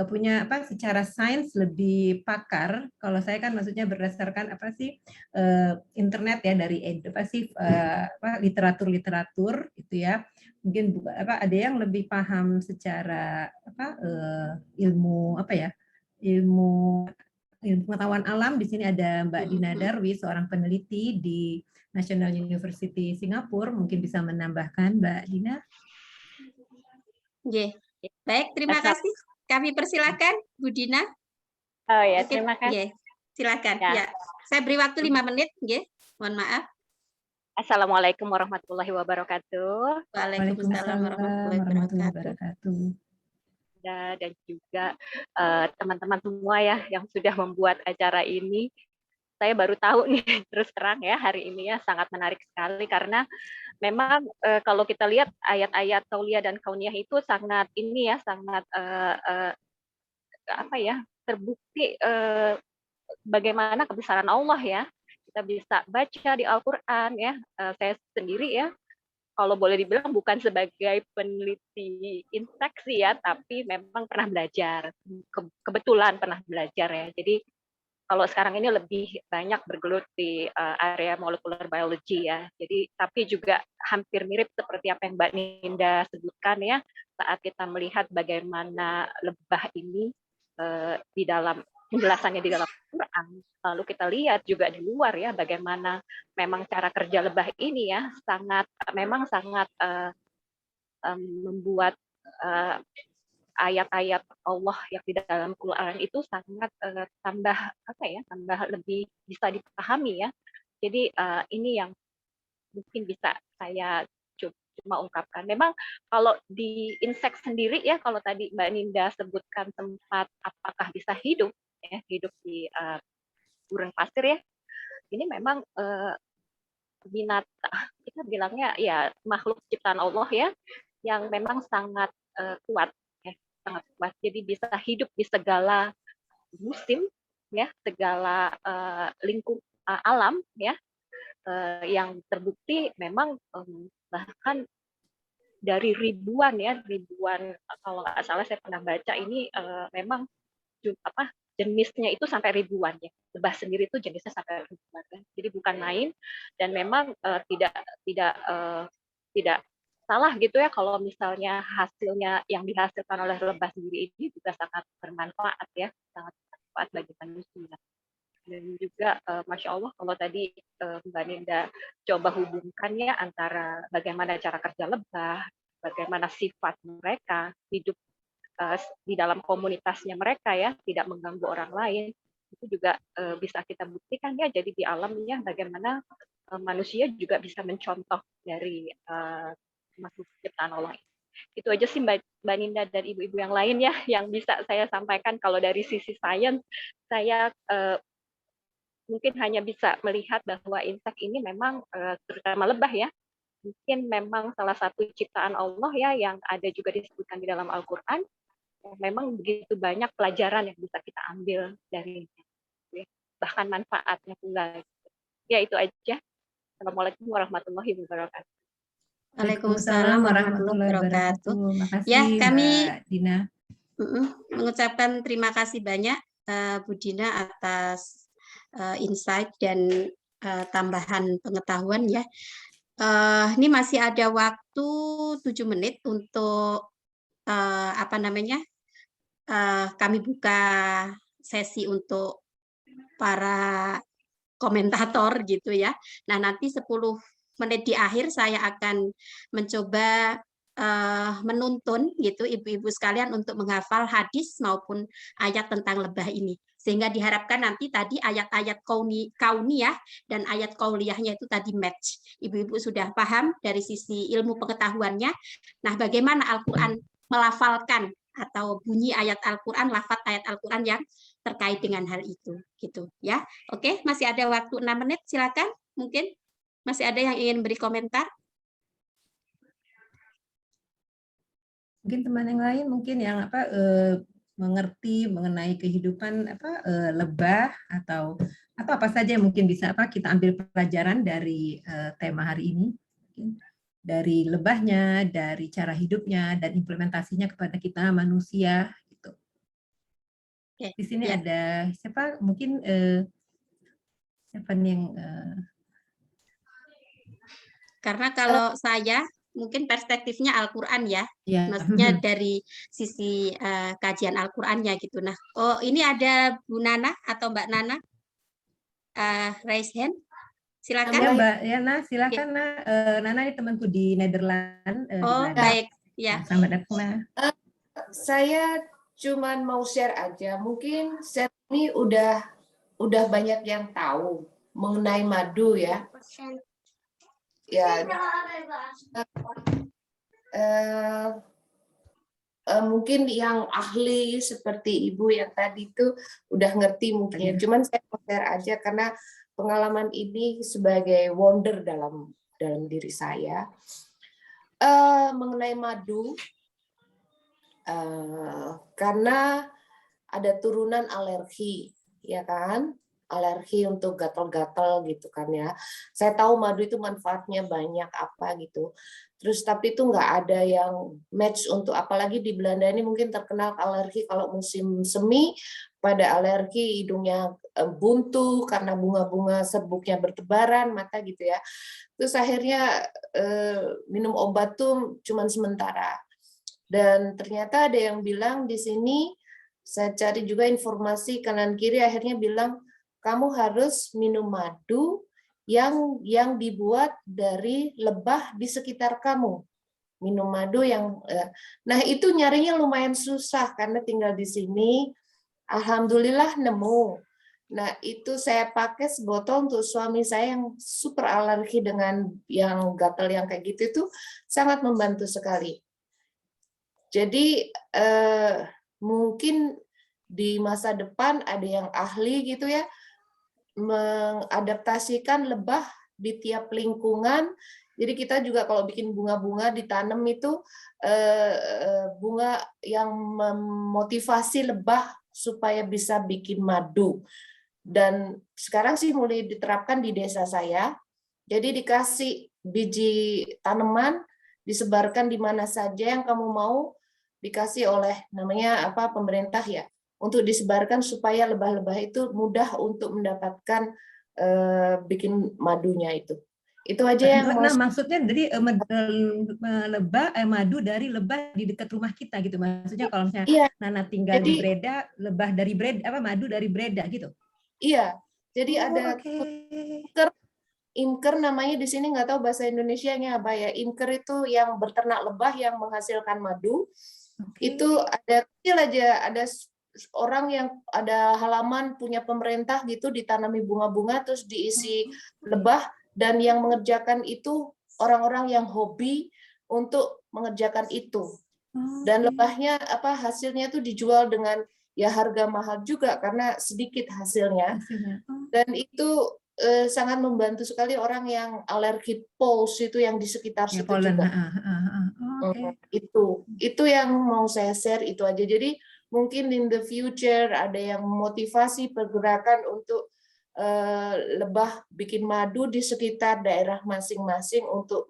punya apa secara sains lebih pakar. Kalau saya kan maksudnya berdasarkan apa sih internet ya dari apa sih literatur gitu ya. Mungkin apa ada yang lebih paham secara apa ilmu apa ya ilmu pengetahuan alam. Di sini ada Mbak Dina Darwi, seorang peneliti di National University Singapura, mungkin bisa menambahkan Mbak Dina. Nggih. Baik, terima kasih. Kami persilakan Bu Dina. Oh ya, Oke, terima kasih. nggih. Silakan. Ya. Ya. Saya beri waktu 5 menit, nggih. Mohon maaf. Assalamualaikum warahmatullahi wabarakatuh. Waalaikumsalam warahmatullahi wabarakatuh. Dan juga teman-teman semua ya yang sudah membuat acara ini. Saya baru tahu nih terus terang ya hari ini ya sangat menarik sekali karena memang kalau kita lihat ayat-ayat tauliyah dan kauniyah itu sangat ini ya sangat apa ya terbukti bagaimana kebesaran Allah ya. Kita bisa baca di Al-Qur'an ya. Saya sendiri ya kalau boleh dibilang bukan sebagai peneliti inseksi ya, tapi memang pernah belajar. Kebetulan pernah belajar ya. Jadi kalau sekarang ini lebih banyak bergelut di area molecular biology ya. Jadi tapi juga hampir mirip seperti apa yang Mbak Ninda sebutkan ya, saat kita melihat bagaimana lebah ini di dalam penjelasannya di dalam Al-Quran. Lalu kita lihat juga di luar ya bagaimana memang cara kerja lebah ini ya memang sangat membuat ayat-ayat Allah yang di dalam Quran itu sangat tambah lebih bisa dipahami ya. Jadi ini yang mungkin bisa saya cuma ungkapkan. Memang kalau di insek sendiri ya, kalau tadi Mbak Ninda sebutkan tempat apakah bisa hidup di gurun pasir ya, ini memang binatang kita bilangnya ya makhluk ciptaan Allah ya, yang memang sangat kuat. Sangat kuat. Jadi bisa hidup di segala musim ya, segala lingkup alam ya, yang terbukti memang bahkan dari ribuan kalau nggak salah saya pernah baca ini memang jenisnya itu sampai ribuan ya. Lebah sendiri itu jenisnya sampai ribuan kan. Jadi bukan main dan memang tidak salah gitu ya kalau misalnya hasilnya yang dihasilkan oleh lebah sendiri ini juga sangat bermanfaat ya, sangat bermanfaat bagi manusia. Dan juga Masya Allah kalau tadi Mbak Ninda coba hubungkannya antara bagaimana cara kerja lebah, bagaimana sifat mereka hidup di dalam komunitasnya mereka ya, tidak mengganggu orang lain, itu juga bisa kita buktikan ya. Jadi di alamnya bagaimana manusia juga bisa mencontoh dari makhluk ciptaan Allah. Itu aja sih Mbak Ninda dan ibu-ibu yang lain ya yang bisa saya sampaikan. Kalau dari sisi sains saya mungkin hanya bisa melihat bahwa insek ini memang terutama lebah ya, mungkin memang salah satu ciptaan Allah ya yang ada juga disebutkan di dalam Al-Quran. Memang begitu banyak pelajaran yang bisa kita ambil dari bahkan manfaatnya pula. Ya itu aja. Assalamualaikum warahmatullahi wabarakatuh. Waalaikumsalam warahmatullahi wabarakatuh. Makasih, Ya, kami Mbak Dina. Mengucapkan terima kasih banyak Bu Dina atas insight dan tambahan pengetahuan ya. Ini masih ada waktu 7 menit untuk kami buka sesi untuk para komentator gitu ya. Nah, nanti 10 menit di akhir saya akan mencoba menuntun gitu ibu-ibu sekalian untuk menghafal hadis maupun ayat tentang lebah ini. Sehingga diharapkan nanti tadi ayat-ayat kauniyah dan ayat kauliyahnya itu tadi match. Ibu-ibu sudah paham dari sisi ilmu pengetahuannya. Nah, bagaimana Al-Quran melafalkan atau bunyi ayat Al-Quran, lafaz ayat Al-Quran yang terkait dengan hal itu gitu ya. Oke, masih ada waktu 6 menit, silakan. Mungkin masih ada yang ingin beri komentar. mungkin teman yang lain mungkin yang mengerti mengenai kehidupan lebah atau apa saja yang mungkin bisa kita ambil pelajaran dari tema hari ini, dari lebahnya, dari cara hidupnya dan implementasinya kepada kita manusia gitu. Oke, Di sini ya. ada siapa mungkin siapa nih yang Karena kalau saya mungkin perspektifnya Al-Quran ya, ya. maksudnya dari sisi kajian Al-Qurannya gitu. Nah, oh ini ada Bu Nana atau Mbak Nana, raise hand, silakan. Ya Mbak Yana, silakan Nah. Nana ini temanku di Nederland. Oh baik, ya. Selamat datang Nah. Saya cuman mau share aja, mungkin share ini udah banyak yang tahu mengenai madu ya. Ya, mungkin yang ahli seperti Ibu yang tadi itu udah ngerti mungkin. Cuman saya mau share aja karena pengalaman ini sebagai wonder dalam diri saya. Mengenai madu, karena ada turunan alergi, ya kan? Alergi untuk gatal-gatal gitu kan ya. Saya tahu madu itu manfaatnya banyak apa gitu. Terus tapi itu nggak ada yang match untuk, apalagi di Belanda ini mungkin terkenal alergi kalau musim semi, pada alergi hidungnya buntu karena bunga-bunga serbuknya bertebaran, mata gitu ya. Terus akhirnya minum obat tuh cuman sementara. Dan ternyata ada yang bilang di sini, saya cari juga informasi kanan kiri, akhirnya bilang kamu harus minum madu yang dibuat dari lebah di sekitar kamu. Minum madu yang nah itu nyarinya lumayan susah karena tinggal di sini. Alhamdulillah nemu. Nah, itu saya pakai sebotol untuk suami saya yang super alergi dengan yang gatal yang kayak gitu, itu sangat membantu sekali. Jadi mungkin di masa depan ada yang ahli gitu ya, mengadaptasikan lebah di tiap lingkungan. Jadi kita juga kalau bikin bunga-bunga ditanam itu bunga yang memotivasi lebah supaya bisa bikin madu. Dan sekarang sih mulai diterapkan di desa saya. Jadi dikasih biji tanaman, disebarkan di mana saja yang kamu mau, dikasih oleh namanya pemerintah ya, untuk disebarkan supaya lebah-lebah itu mudah untuk mendapatkan bikin madunya itu. Itu aja yang Nah, maksudnya dari madu dari lebah di dekat rumah kita gitu. Maksudnya kalau misalnya iya, Nana tinggal di Breda, lebah dari Breda madu dari Breda gitu. Iya. Jadi ada imker namanya di sini, nggak tahu bahasa Indonesianya apa ya. Imker itu yang berternak lebah yang menghasilkan madu. Itu ada kecil aja, ada orang yang ada halaman punya pemerintah gitu, ditanami bunga-bunga terus diisi lebah, dan yang mengerjakan itu orang-orang yang hobi untuk mengerjakan itu. Dan lebahnya hasilnya itu dijual dengan ya harga mahal juga karena sedikit hasilnya. Dan itu sangat membantu sekali orang yang alergi pols itu yang di sekitar situ juga. Itu yang mau saya share itu aja. Jadi mungkin in the future ada yang motivasi pergerakan untuk lebah bikin madu di sekitar daerah masing-masing untuk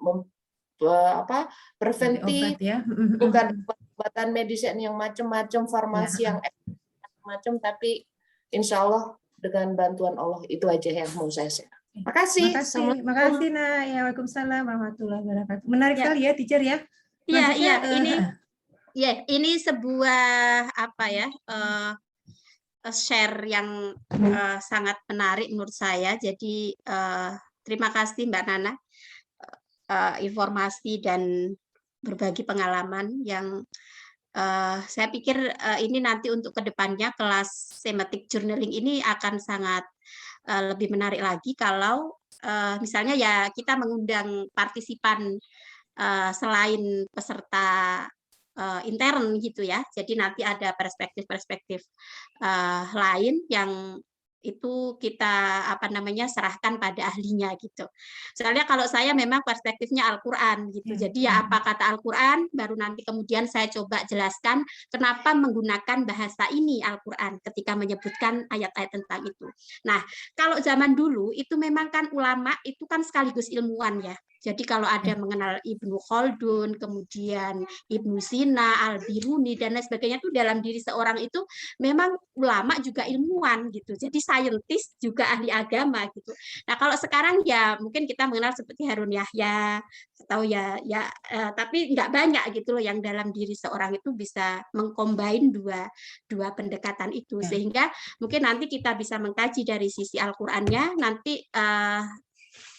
preventif, ya. Bukan obatan medis yang macam-macam, farmasi yang macam, tapi insya Allah dengan bantuan Allah. Itu aja yang mau saya share. Makasih. Makasih Nah. Ya, Waalaikumsalam warahmatullahi wabarakatuh. Menarik sekali ya, teacher ya. Iya, ini sebuah share yang sangat menarik menurut saya. Jadi terima kasih Mbak Nana, informasi dan berbagi pengalaman yang saya pikir ini nanti untuk kedepannya kelas thematic journaling ini akan sangat lebih menarik lagi kalau misalnya ya kita mengundang partisipan selain peserta intern gitu ya. Jadi nanti ada perspektif-perspektif lain yang itu kita serahkan pada ahlinya gitu. Soalnya kalau saya memang perspektifnya Al-Qur'an gitu. Jadi ya apa kata Al-Qur'an, baru nanti kemudian saya coba jelaskan kenapa menggunakan bahasa ini Al-Qur'an ketika menyebutkan ayat-ayat tentang itu. Nah, kalau zaman dulu itu memang kan ulama itu kan sekaligus ilmuwan ya. Jadi kalau ada mengenal Ibnu Khaldun, kemudian Ibnu Sina, Al-Biruni, dan lain sebagainya itu dalam diri seorang itu memang ulama juga ilmuwan gitu. Jadi saintis juga ahli agama gitu. Nah kalau sekarang ya mungkin kita mengenal seperti Harun Yahya, atau tapi nggak banyak gitu loh yang dalam diri seorang itu bisa mengcombine dua pendekatan itu. Sehingga mungkin nanti kita bisa mengkaji dari sisi Al-Qur'annya, nanti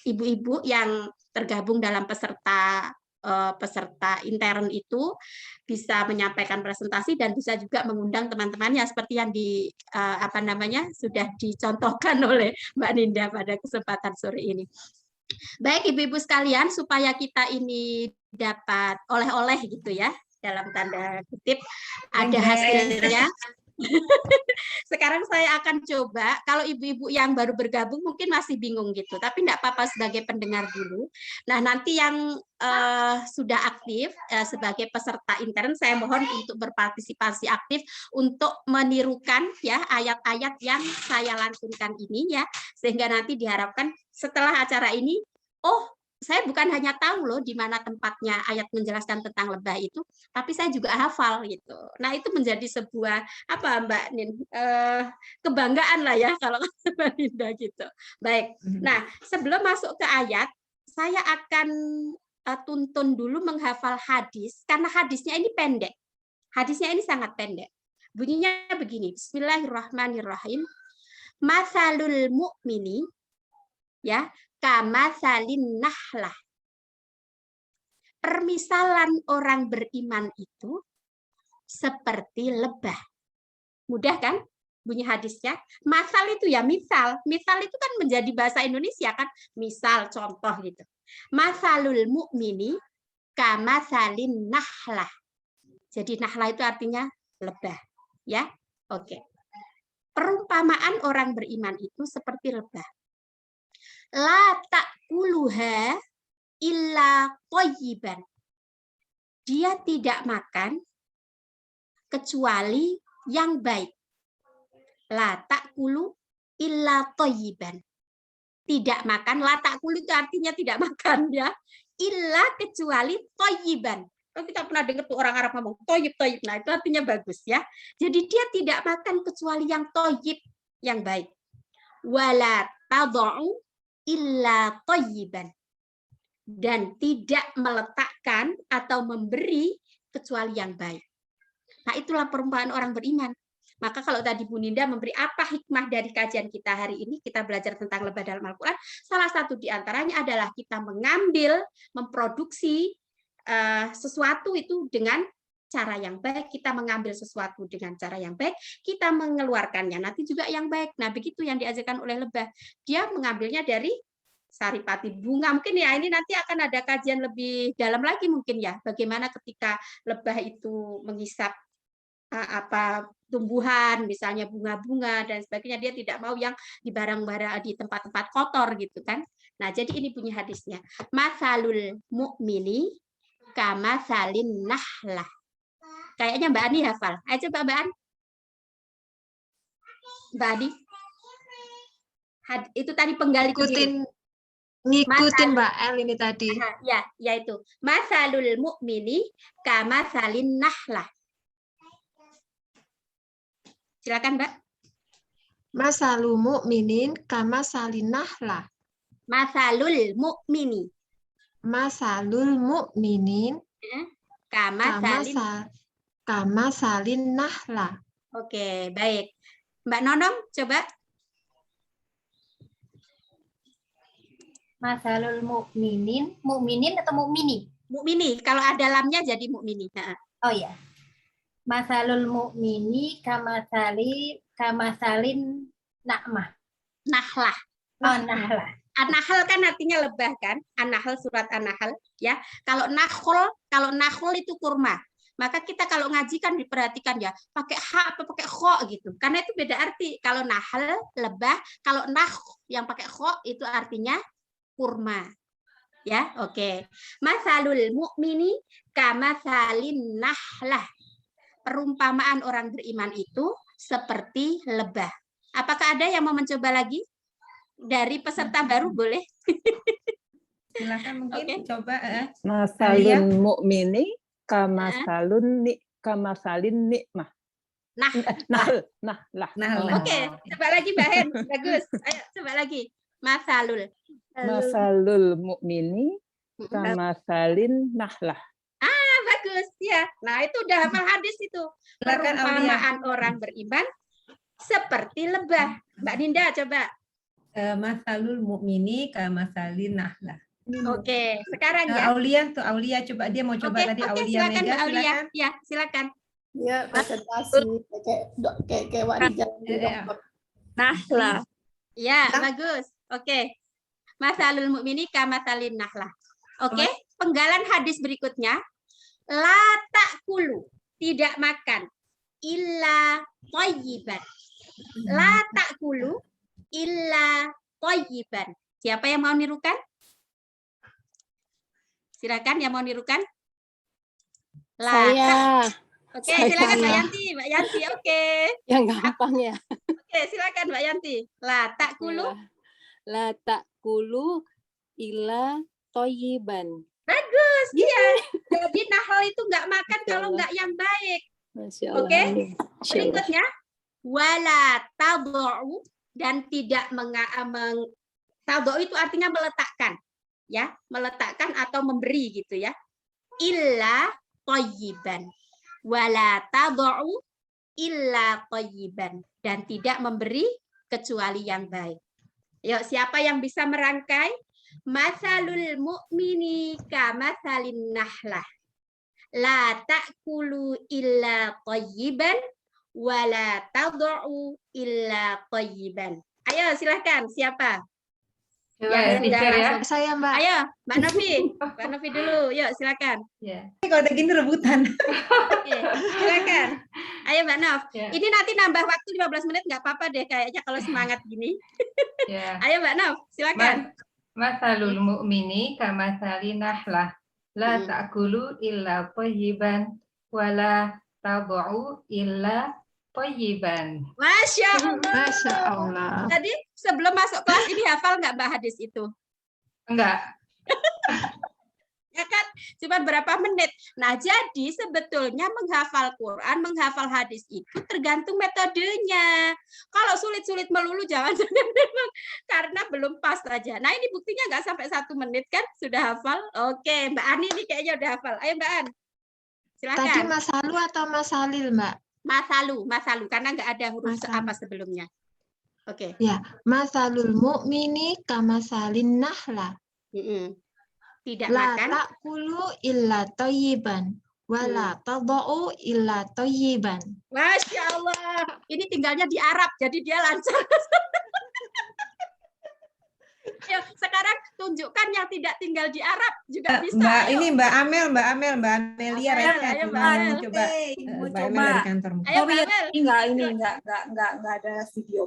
ibu-ibu yang tergabung dalam peserta intern itu bisa menyampaikan presentasi dan bisa juga mengundang teman-temannya seperti yang sudah dicontohkan oleh Mbak Ninda pada kesempatan sore ini. Baik ibu-ibu sekalian, supaya kita ini dapat oleh-oleh gitu ya, dalam tanda kutip, ada hasilnya. Sekarang saya akan coba, kalau ibu-ibu yang baru bergabung mungkin masih bingung gitu, tapi enggak apa-apa sebagai pendengar dulu. Nah, nanti yang sudah aktif sebagai peserta intern, saya mohon untuk berpartisipasi aktif untuk menirukan ya ayat-ayat yang saya lantunkan ini ya, sehingga nanti diharapkan setelah acara ini, saya bukan hanya tahu loh di mana tempatnya ayat menjelaskan tentang lebah itu, tapi saya juga hafal gitu. Nah itu menjadi sebuah Mbak Nin, kebanggaan lah ya kalau Mbak Ninda gitu. Baik. Nah sebelum masuk ke ayat, saya akan tuntun dulu menghafal hadis karena hadisnya ini pendek. Hadisnya ini sangat pendek. Bunyinya begini. Bismillahirrahmanirrahim. Matsalul mu'mini ya kamatsalin nahlah. Permisalan orang beriman itu seperti lebah. Mudah kan bunyi hadisnya? Masal itu ya misal. Misal itu kan menjadi bahasa Indonesia kan? Misal, contoh gitu. Masalul mu'mini kamatsalin nahlah. Jadi nahlah itu artinya lebah. Ya, oke. Perumpamaan orang beriman itu seperti lebah. La ta'kuluha illa thayyiban. Dia tidak makan kecuali yang baik. La ta'kulu illa thayyiban. Tidak makan, la ta'kulu itu artinya tidak makan ya. Illa kecuali thayyiban. Kalau kita pernah dengar tuh orang Arab ngomong thayyib, thayyib. Nah, itu artinya bagus ya. Jadi dia tidak makan kecuali yang thayyib, yang baik. Wala tad'u illa thayyiban. Dan tidak meletakkan atau memberi kecuali yang baik. Nah, itulah perumpamaan orang beriman. Maka kalau tadi Bu Ninda memberi apa hikmah dari kajian kita hari ini, kita belajar tentang lebah dalam Al-Quran, salah satu di antaranya adalah kita mengambil, memproduksi sesuatu itu dengan cara yang baik, kita mengambil sesuatu dengan cara yang baik, kita mengeluarkannya nanti juga yang baik. Nah, begitu yang diajarkan oleh lebah. Dia mengambilnya dari saripati bunga. Mungkin ya ini nanti akan ada kajian lebih dalam lagi mungkin ya, bagaimana ketika lebah itu menghisap tumbuhan, misalnya bunga-bunga dan sebagainya, dia tidak mau yang di barang-barang di tempat-tempat kotor gitu kan. Nah, jadi ini bunyi hadisnya. Masalul mu'mini kamatsalin nahlah. Kayaknya Mbak Ani hafal. Ayo coba Mbak Ani. Mbak Ani. Itu tadi penggali ngikutin Mbak El ini tadi. Ya, yaitu masalul mu'mini kamatsalin nahlah. Silakan Mbak. Masalul mu'minin kamatsalin nahlah. Masalul mu'mini. Masalul mu'minin kamatsalin nahlah. Oke, baik. Mbak Nonong, coba. Masalul mukminin atau mukmini? Mukmini, kalau ada lamnya jadi mukmini. Oh ya. Masalul mukmini kamasalin na'mah. Nahlah. Oh, nahlah. An-Nahl kan artinya lebah kan? An-Nahl, surat An-Nahl ya. Kalau nakhl itu kurma. Maka kita kalau ngaji kan diperhatikan ya, pakai ha apa pakai kho gitu. Karena itu beda arti. Kalau nahl lebah, kalau nakh yang pakai kho itu artinya kurma. Ya, oke. Masalul mu'mini kamatsalin nahlah. Perumpamaan orang beriman itu seperti lebah. Apakah ada yang mau mencoba lagi? Dari peserta baru boleh? Silakan mungkin Oke. coba. Masalun mu'mini kamasalin nikmah. Nah, Nah. oke. Coba lagi Mbak Hen. Bagus. Ayo coba lagi. Masalul mu'mini kamasalin nahlah. Bagus ya. Nah, itu udah hafal hadis itu. Silakan, Perumpamaan orang beriman seperti lebah. Mbak Dinda coba. Masalul mu'mini kamasalin nahlah. Oke, sekarang ya. Aulia coba, dia mau coba tadi. Oke, Aulia silakan Mega, Mbak Aulia. silakan. Ya, silakan. Ya, presentasi kayak wadi jalan di dokter. Nahlah. Ya, bagus. Oke. Masalul mu'mini kamasalin nahlah. Oke, penggalan hadis berikutnya. La ta'kulu, tidak makan. Illa thayyiban. La ta'kulu illa thayyiban. Siapa yang mau nirukan? Silakan yang mau nirukan. Saya. Oke, silakan Mbak Yanti. Mbak Yanti, oke. Yang gampang ya. Oke, silakan Mbak Yanti. La ta'kulu. La ta'kulu illa thayyiban. Bagus, iya. Jadi nahl itu nggak makan kalau nggak yang baik. Masya Allah. Oke. Masya Allah. Berikutnya, wala tad'u, dan tidak tad'u itu artinya meletakkan, ya, meletakkan atau memberi gitu ya. Illa thayyiban. Wala tad'u illa thayyiban, dan tidak memberi kecuali yang baik. Yuk, siapa yang bisa merangkai? Masalul mu'mini kamatsalin nahlah. La ta'kulu illa thayyiban wa la tad'u illa thayyiban. Ayo silahkan, siapa? Yang sudah langsung. Saya Mbak. Ayo, Mbak Novi. Mbak Novi dulu, yuk silakan. Kalau udah gini rebutan. Oke, silakan. Ayo Mbak Nov. Ini nanti nambah waktu 15 menit nggak apa-apa deh kayaknya kalau semangat gini. Ayo Mbak Nov, silakan. Masalul mu'mini kamasalin nahlah. La ta'kulu illa thayyiban wa la tad'u illa thayyiban. Masya Allah. Masya Allah. Tadi sebelum masuk kelas ini hafal nggak Mbak hadis itu? Enggak. Ya kan, cuma berapa menit. Nah, jadi sebetulnya menghafal Quran, menghafal hadis itu tergantung metodenya. Kalau sulit-sulit melulu, jangan-jangan memang karena belum pas saja. Nah, ini buktinya nggak sampai 1 menit kan, sudah hafal. Oke, Mbak Ani ini kayaknya udah hafal. Ayo Mbak An, silakan. Tadi masalu atau masalil, Mbak? Masalu, karena nggak ada huruf apa sebelumnya. Oke. Ya, masalul mu'mini kamasalin nahla. Tidak la makan. ta'kulu illa thayyiban wa la tad'u illa thayyiban. Masya Allah. Ini tinggalnya di Arab, jadi dia lancar. Yuk, sekarang tunjukkan yang tidak tinggal di Arab juga bisa. Mbak, ayo. ini Mbak Amelia Reza. Ayo Mbak Amel. Coba. Mbak Amel dari kantor. Ayo Mbak Amel. Enggak ada video.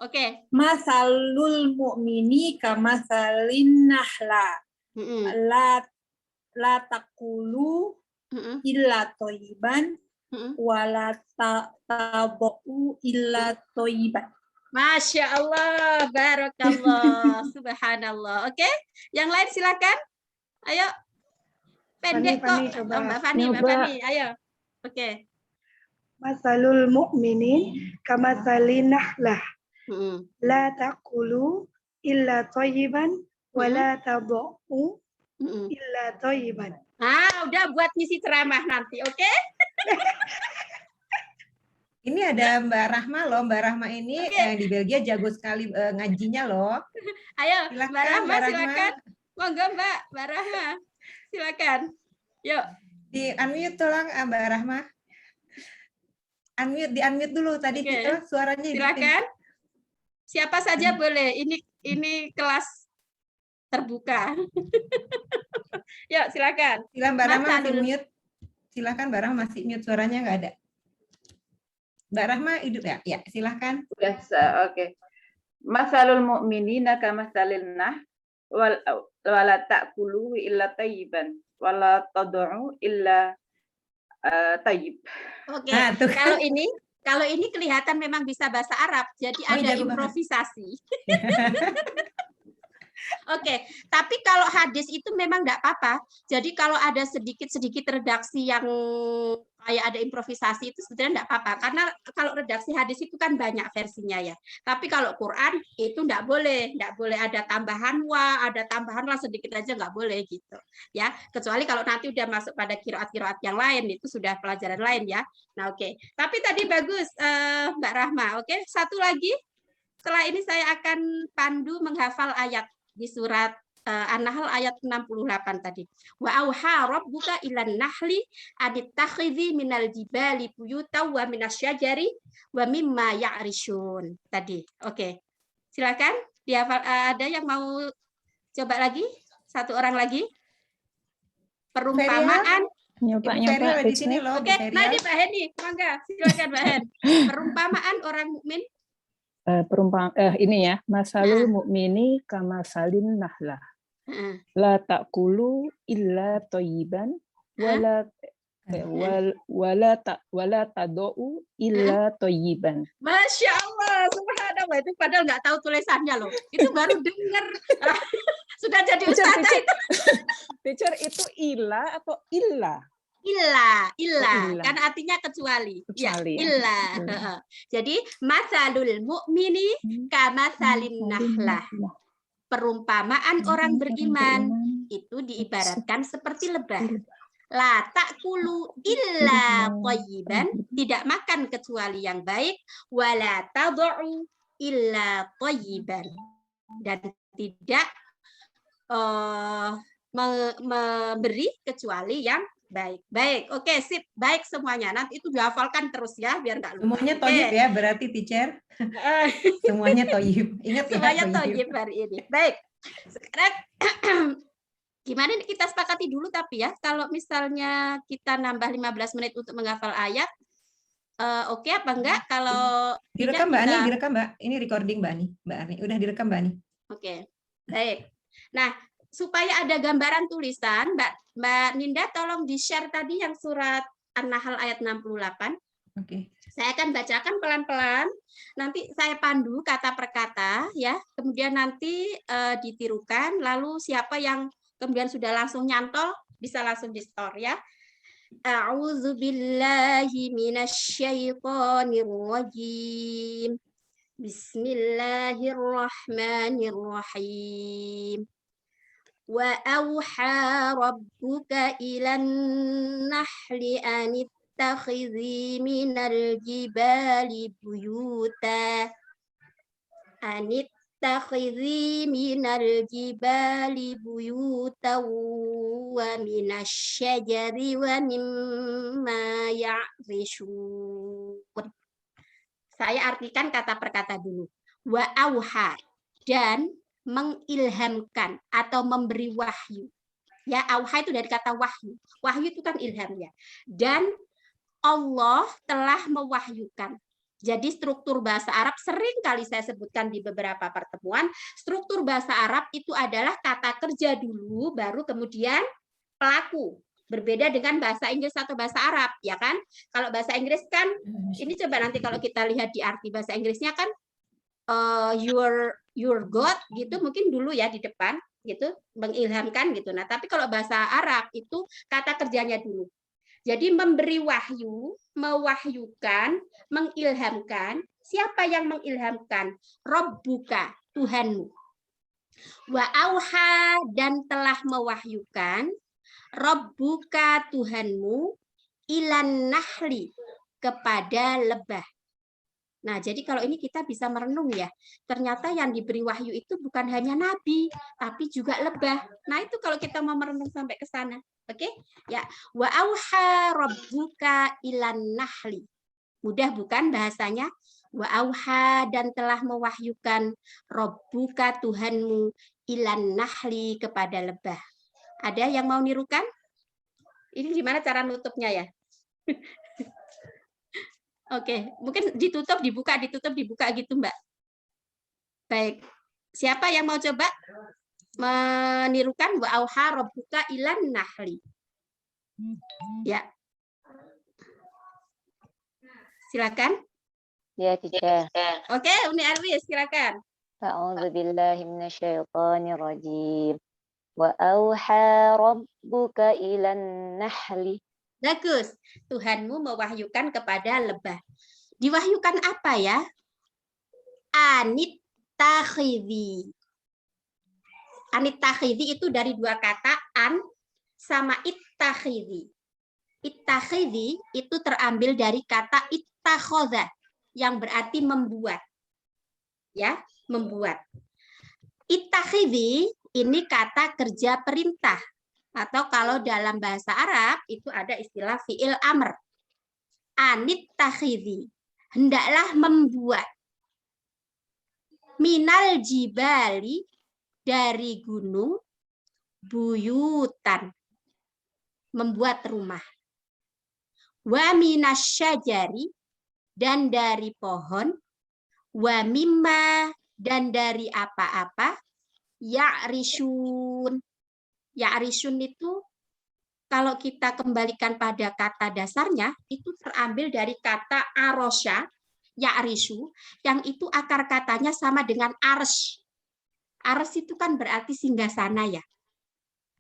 Oke. Masalul mu'mini kamasalin nahla. La taqulu illa thayyiban wa la tad'u illa thayyiban. Masya Allah, barakallah, subhanallah. Oke, yang lain silakan. Ayo, pendek kok. Mbak Fani, ayo. Oke. Masalul mu'minin kamasalin nahlah. La taqulu illa thayyiban wa la tad'u illa thayyiban. Udah buat ngisi ceramah nanti, oke? Ini ada Mbak Rahma loh. Mbak Rahma ini yang di Belgia jago sekali ngajinya loh. Ayo, silakan, Mbak Rahma, silakan. Monggo Mbak Rahma. Silakan. Yuk. Di unmute tolong Mbak Rahma. Di unmute dulu tadi itu suaranya. Silakan. Siapa saja boleh. Ini kelas terbuka. Yuk, silakan. Silakan Mbak Rahma di mute. Silakan Mbak Rahma, masih mute suaranya nggak ada. Mbak Rahma hidup ya? Ya, silakan. Oke. Masalul mu'minina kamasalil nah wala ta'kulu illa tayyiban wala tad'u illa tayyib. Oke. Kalau ini kelihatan memang bisa bahasa Arab, jadi ada improvisasi. Oke, tapi kalau hadis itu memang enggak apa-apa. Jadi kalau ada sedikit-sedikit redaksi yang kayak ada improvisasi itu sebenarnya enggak apa-apa. Karena kalau redaksi hadis itu kan banyak versinya ya. Tapi kalau Quran itu enggak boleh ada tambahan ada tambahan sedikit aja enggak boleh gitu. Ya, kecuali kalau nanti udah masuk pada qiraat-qiraat yang lain itu sudah pelajaran lain ya. Nah, oke. Tapi tadi bagus Mbak Rahma. Oke, satu lagi. Setelah ini saya akan pandu menghafal ayat di surat An-Nahl ayat 68 tadi. Wa auha rabbuka ilan nahli anittakhidhi minal jibali buyutan wa minasyajari wa mimma ya'rishun tadi. Oke. Silakan dihafal. Ada yang mau coba lagi? Satu orang lagi. Perumpamaan. Nyoba di sini loh. Oke, nah ini Mbak Heni, mangga silakan Mbak Hen. Perumpamaan orang mukmin. Ini ya, masalul mu'mini kamasalin nahlah. La ta'kulu illa thayyiban wala tad'u illa thayyiban. Masya Allah, subhanallah, itu padahal nggak tahu tulisannya loh. Itu baru dengar. Sudah jadi ustazah itu. Teacher, itu ila atau illa? Illa, kan artinya kecuali. Ya, illa. Jadi masalul mu'mini kamasalin nahlah. Perumpamaan orang beriman itu diibaratkan seperti lebah. La ta'kulu illa thayyiban, tidak makan kecuali yang baik, wala tad'u illa thayyiban, dan tidak memberi kecuali yang baik. Oke, sip. Baik semuanya. Nanti itu dihafalkan terus ya, biar nggak lupa. Semuanya toyib ya, berarti teacher. Semuanya toyib. Ingat semuanya toyib hari ini. Baik. Sekarang gimana nih, kita sepakati dulu tapi ya, kalau misalnya kita nambah 15 menit untuk menghafal ayat, oke apa enggak? Kalau direkam Mbak Ani, direkam Mbak. Ini recording Mbak Ani. Udah direkam Mbak Ani. Oke. Baik. Nah, supaya ada gambaran tulisan, Mbak Ninda tolong di-share tadi yang surat An-Nahl ayat 68. Oke. Saya akan bacakan pelan-pelan, nanti saya pandu kata per kata ya. Kemudian nanti ditirukan, lalu siapa yang kemudian sudah langsung nyantol bisa langsung di-store ya. A'udzu billahi minasyaitonir rajim. Bismillahirrahmanirrahim. Wa auha rabbuka ilan nahli anittakhidhi minal jibali buyuta wa minasyajari wa mimma ya'rishun. Saya artikan kata per kata dulu. Wa auha, dan mengilhamkan atau memberi wahyu. Ya, auha itu dari kata wahyu. Wahyu itu kan ilham ya. Dan Allah telah mewahyukan. Jadi struktur bahasa Arab sering kali saya sebutkan di beberapa pertemuan. Struktur bahasa Arab itu adalah kata kerja dulu, baru kemudian pelaku. Berbeda dengan bahasa Inggris atau bahasa Arab, ya kan? Kalau bahasa Inggris kan, ini coba nanti kalau kita lihat di arti bahasa Inggrisnya kan, your God gitu, mungkin dulu ya di depan gitu, mengilhamkan gitu. Nah, tapi kalau bahasa Arab itu kata kerjanya dulu. Jadi memberi wahyu, mewahyukan, mengilhamkan. Siapa yang mengilhamkan? Rabbuka, Tuhanmu. Wa auha, dan telah mewahyukan, Rabbuka, Tuhanmu, ilan nahli, kepada lebah. Nah, jadi kalau ini kita bisa merenung ya. Ternyata yang diberi wahyu itu bukan hanya nabi, tapi juga lebah. Nah, itu kalau kita mau merenung sampai ke sana. Oke? Ya, wa auha rabbuka ilan nahli. Mudah bukan bahasanya? Wa auha, dan telah mewahyukan rabbuka, Tuhanmu, ilan nahli, kepada lebah. Ada yang mau nirukan? Ini gimana cara nutupnya ya? Oke, mungkin ditutup, dibuka gitu, Mbak. Baik. Siapa yang mau coba menirukan wa auha rabbuka ilan nahli? Ya. Silakan. Ya, teacher. Oke, Uni Arwis, silakan. A'udzu billahi minasyaitonir rajim. Wa auha rabbuka ilan nahli. Bagus. Tuhanmu mewahyukan kepada lebah. Diwahyukan apa ya? Anit takhidhi. Anit takhidhi itu dari dua kata an sama ittakhidhi. Ittakhidhi itu terambil dari kata ittakhodha yang berarti membuat. Ya, membuat. Ittakhidhi ini kata kerja perintah. Atau kalau dalam bahasa Arab itu ada istilah fi'il amr. Anit takhidhi. Hendaklah membuat. Minal jibali dari gunung buyutan. Membuat rumah. Wa minasyajari dan dari pohon. Wa mimma dan dari apa-apa. Ya'rishun. Ya'rishun itu kalau kita kembalikan pada kata dasarnya itu terambil dari kata arosya, ya'rishu, yang itu akar katanya sama dengan arsy. Arsy itu kan berarti singgasana ya.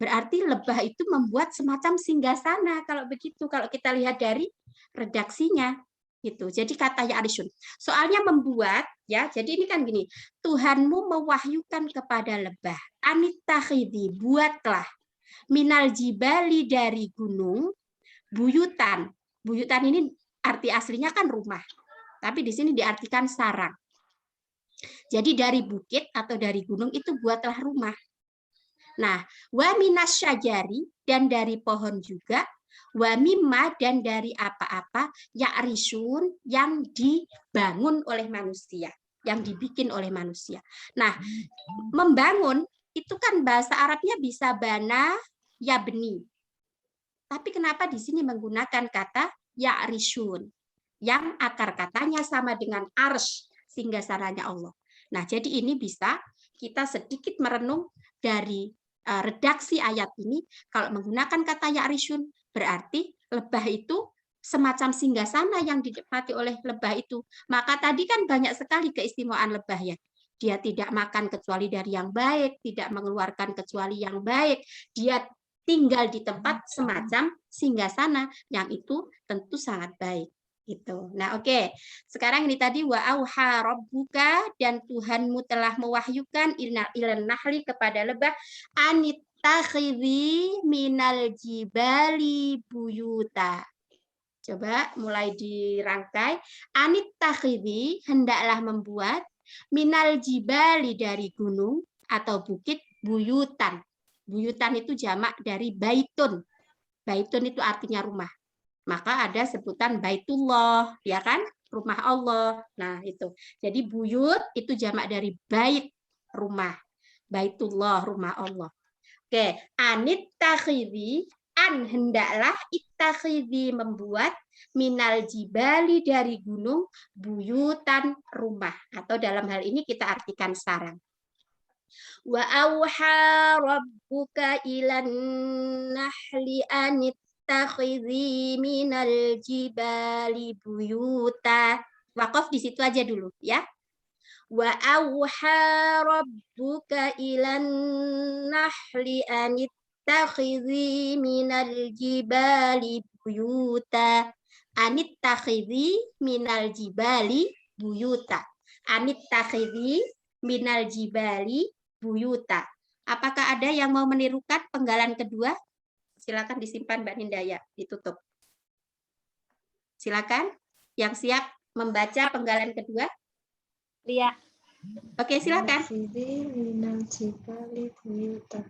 Berarti lebah itu membuat semacam singgasana kalau begitu, kalau kita lihat dari redaksinya. Gitu. Jadi kata ya'rishun. Soalnya membuat, ya. Jadi ini kan gini, Tuhanmu mewahyukan kepada lebah, anittakhidhi, buatlah minal jibali dari gunung buyutan. Buyutan ini arti aslinya kan rumah. Tapi di sini diartikan sarang. Jadi dari bukit atau dari gunung itu buatlah rumah. Nah, wa minasyajari dan dari pohon juga, wa mimma dan dari apa-apa ya'rishun yang dibangun oleh manusia, yang dibikin oleh manusia. Nah, membangun itu kan bahasa Arabnya bisa bana, yabni. Tapi kenapa di sini menggunakan kata ya'rishun yang akar katanya sama dengan arsy, singgasananya Allah. Nah, jadi ini bisa kita sedikit merenung dari redaksi ayat ini. Kalau menggunakan kata ya'rishun berarti lebah itu semacam singgasana yang dinikmati oleh lebah itu. Maka tadi kan banyak sekali keistimewaan lebah ya. Dia tidak makan kecuali dari yang baik, tidak mengeluarkan kecuali yang baik. Dia tinggal di tempat semacam singgasana yang itu tentu sangat baik. Gitu. Nah, oke. Sekarang ini tadi wa auha rabbuka dan Tuhanmu telah mewahyukan ilan nahli kepada lebah anittakhidhi minal jibali buyuta. Coba mulai dirangkai. Anittakhidhi hendaklah membuat minal jibali dari gunung atau bukit buyutan. Buyutan itu jamak dari baitun. Baitun itu artinya rumah. Maka ada sebutan baitullah, ya kan? Rumah Allah. Nah, itu. Jadi buyut itu jamak dari bait, rumah. Baitullah, rumah Allah. Oke, anittakhidhi, an hendaklah ittakhidhi membuat minal jibali dari gunung buyutan rumah. Atau dalam hal ini kita artikan sarang. Wa auha rabbuka ilan nahli anittakhidhi minal jibali buyuta. Waqaf di situ aja dulu ya. Wa auha rabbuka ilan nahli anittakhidhi minal jibali buyuta. Anittakhidhi minal jibali buyuta. Anittakhidhi minal jibali buyuta. Apakah ada yang mau menirukan penggalan kedua? Silakan disimpan Mbak Nindaya, ditutup. Silakan yang siap membaca penggalan kedua. Lia. Oke, silakan. Minal jibali buyuta.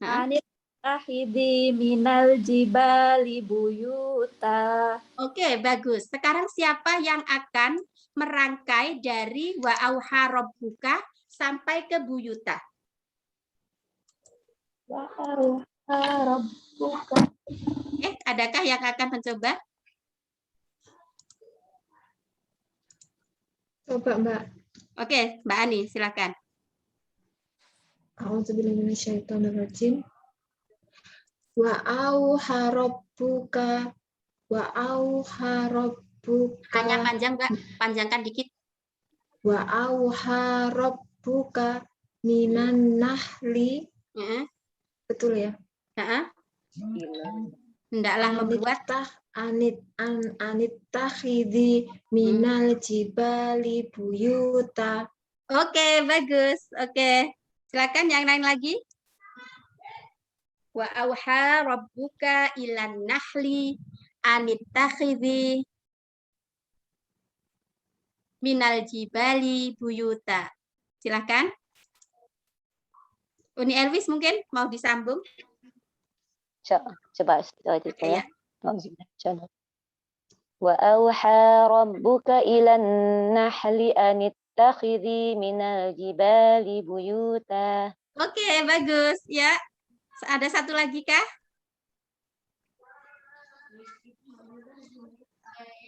Anittakhidhi minal jibali buyuta. Oke, bagus. Sekarang siapa yang akan merangkai dari wa auha rabbuka sampai ke buyuta? Wa auha rabbuka Adakah yang akan mencoba? Coba, Mbak. Oke, Mbak Ani, silakan. A'udzubillahiminasyaitonirrajim. Wa auha rabbuka Hanya panjang, Mbak. Panjangkan dikit. Wa auha rabbuka minan nahli. Betul ya? Hendaklah membuat anittakhidhi minal jibali buyuta. Oke, bagus. Oke. Silakan yang lain lagi. Wa auha rabbuka ilan nahli anittakhidhi minal jibali buyuta. Silakan. Uni Elvis mungkin mau disambung? Coba ya. Wa auha rabbuka ilan nahli anittakhidhi minal jibali buyuta. Oke, bagus ya. Ada satu lagi kah?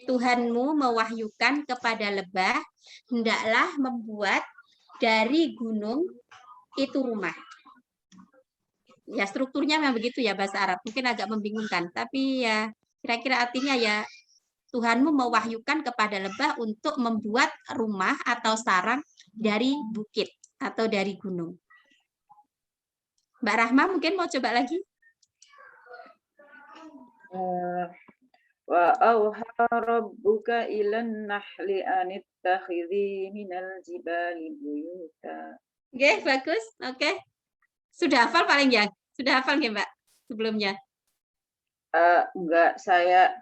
Tuhanmu mewahyukan kepada lebah, hendaklah membuat dari gunung itu rumah. Ya, strukturnya memang begitu ya bahasa Arab. Mungkin agak membingungkan, tapi ya kira-kira artinya ya Tuhanmu mewahyukan kepada lebah untuk membuat rumah atau sarang dari bukit atau dari gunung. Mbak Rahma mungkin mau coba lagi? Wa auha rabbuka ilan nahli anittakhidhi minal jibali buyuta. Oke, bagus. Oke. Sudah hafal paling ya? Sudah hafal nggak, Mbak? Sebelumnya? Enggak, saya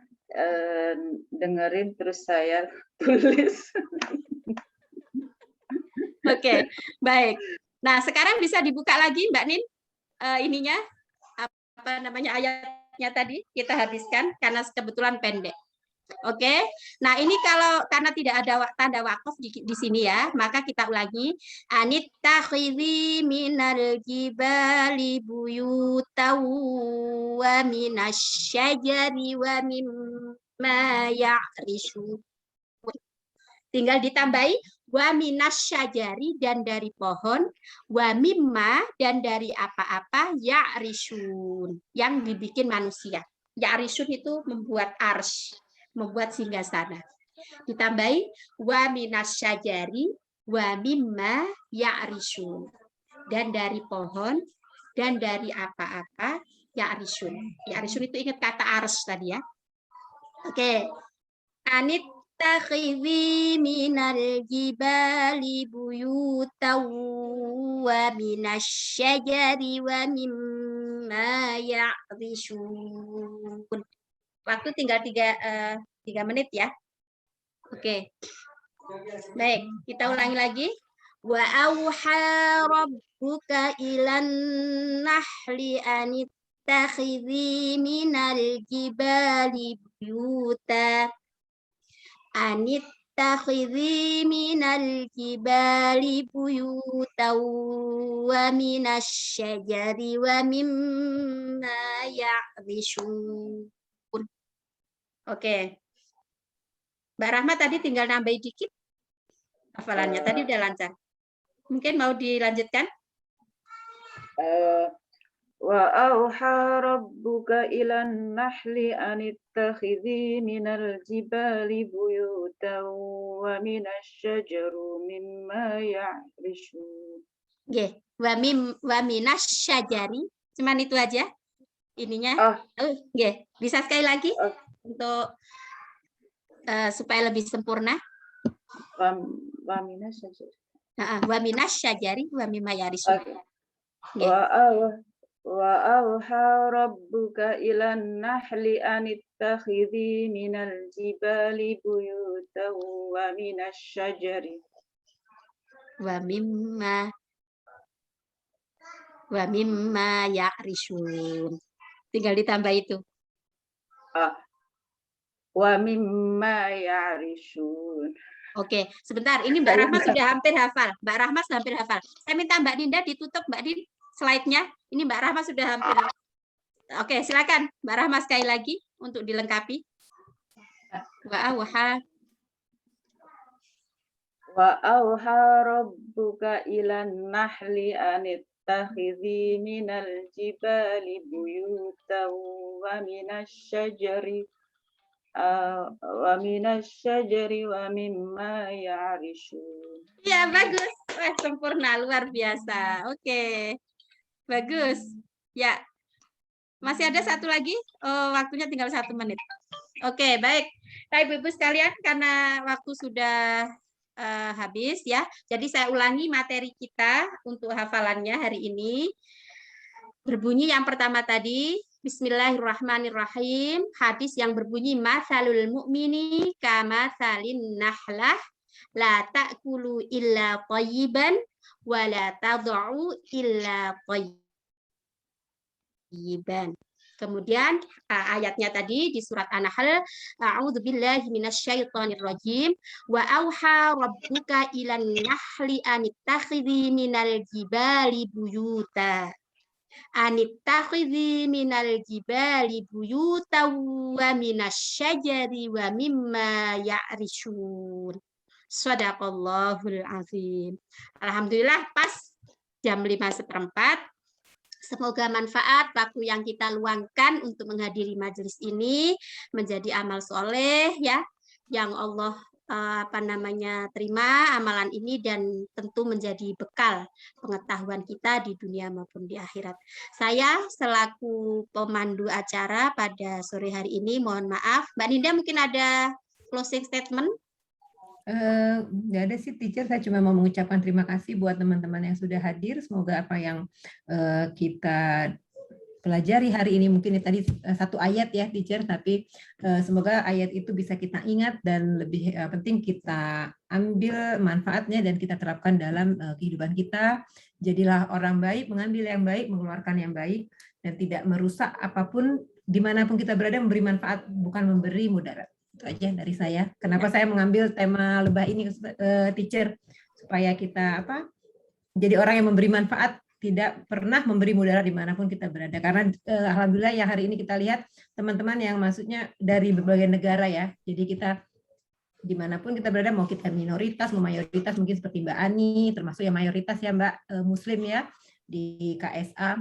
dengerin terus saya tulis. Oke, baik. Nah, sekarang bisa dibuka lagi, Mbak Nin, ininya, apa namanya, ayatnya tadi kita habiskan karena kebetulan pendek. Oke, nah ini karena tidak ada tanda wakaf di sini ya, maka kita ulangi. Anittakhidhi minal jibali buyutaw wa minasyajari wa mimma ya'rishun. Tinggal ditambahi wa minasyajari dan dari pohon, wa mimma dan dari apa-apa ya'rishun yang dibikin manusia. Ya'rishun itu membuat arsy, membuat singgasana. Ditambahi wa minasyajari wa mimma ya'rishun dan dari pohon dan dari apa-apa ya'rishun. Ya'rishun itu ingat kata arsy tadi ya. Oke. Anittakhidhi minal jibali buyutaw wa minasyajari wa mimma ya'rishun. Waktu tinggal 3 menit ya. Oke. Baik, kita ulangi lagi. Wa auha rabbuka ilan nahli anittakhidhi minal jibali buyuta. Anittakhidhi minal jibali buyuta wa minasyajari wa mimma ya'rishun. Oke. Mbak Rahma tadi tinggal nambahin dikit hafalannya. Tadi udah lancar. Mungkin mau dilanjutkan? Wa auha rabbuka ilan nahli anittakhidhi minal jibali buyutan wa minasyajari mimma ya'rishun. Nggih, wa minasyajari. Cuman itu aja ininya. Nggih, bisa sekali lagi untuk supaya lebih sempurna. Wa minasyajari. Wa minasyajari wa mimma ya'rishun. Wa auha rabbuka ilan nahli anittakhidhi minal jibali buyutan wa minasyajari wa mimma ya'rishun. Tinggal ditambah itu. Wa mimma ya'rishun. Oke, sebentar. Ini Mbak Rahma sudah hampir hafal. Mbak Rahma sudah hampir hafal. Saya minta Mbak Dinda ditutup, Mbak Din, slide-nya. Ini Mbak Rahma sudah hampir Oke, silakan Mbak Rahma sekali lagi untuk dilengkapi. Wa auha rabbuka ilan nahli anittakhidhi minal jibali buyutan wa minasyajari wa mimma ya'rishun. Ya, bagus. Wah, sempurna, luar biasa. Oke. Bagus. Ya. Masih ada satu lagi. Oh, waktunya tinggal 1 menit. Oke, baik. Ibu-ibu sekalian, karena waktu sudah habis ya. Jadi saya ulangi materi kita untuk hafalannya hari ini. Berbunyi yang pertama tadi, Bismillahirrahmanirrahim. Hadis yang berbunyi masalul mu'mini kamatsalin nahlah la ta'kulu illa thayyiban wa la tad'u illa thayyiban. Kemudian ayatnya tadi di surat An-Nahl, a'udzubillahi minasyaitonirrajim wa auha rabbuka ilan nahli anittakhidhi minal jibali buyuta. Anittakhidhi minal jibali buyuta wa minasyajari wa mimma ya'rishun. Shadaqallahul azim. Alhamdulillah pas jam 5:15. Semoga manfaat waktu yang kita luangkan untuk menghadiri majelis ini menjadi amal soleh ya, yang Allah terima amalan ini dan tentu menjadi bekal pengetahuan kita di dunia maupun di akhirat. Saya selaku pemandu acara pada sore hari ini mohon maaf. Mbak Ninda mungkin ada closing statement? Nggak ada sih teacher, saya cuma mau mengucapkan terima kasih buat teman-teman yang sudah hadir. Semoga apa yang kita pelajari hari ini, mungkin tadi 1 ayat ya teacher, tapi semoga ayat itu bisa kita ingat dan lebih penting kita ambil manfaatnya dan kita terapkan dalam kehidupan kita. Jadilah orang baik, mengambil yang baik, mengeluarkan yang baik, dan tidak merusak apapun, dimanapun kita berada, memberi manfaat bukan memberi mudarat. Itu aja dari saya. Kenapa saya mengambil tema lebah ini, teacher, supaya kita jadi orang yang memberi manfaat, tidak pernah memberi mudarat dimanapun kita berada. Karena alhamdulillah yang hari ini kita lihat teman-teman yang maksudnya dari berbagai negara ya. Jadi kita dimanapun kita berada, mau kita minoritas, mau mayoritas, mungkin seperti Mbak Ani, termasuk yang mayoritas ya Mbak, Muslim ya di KSA.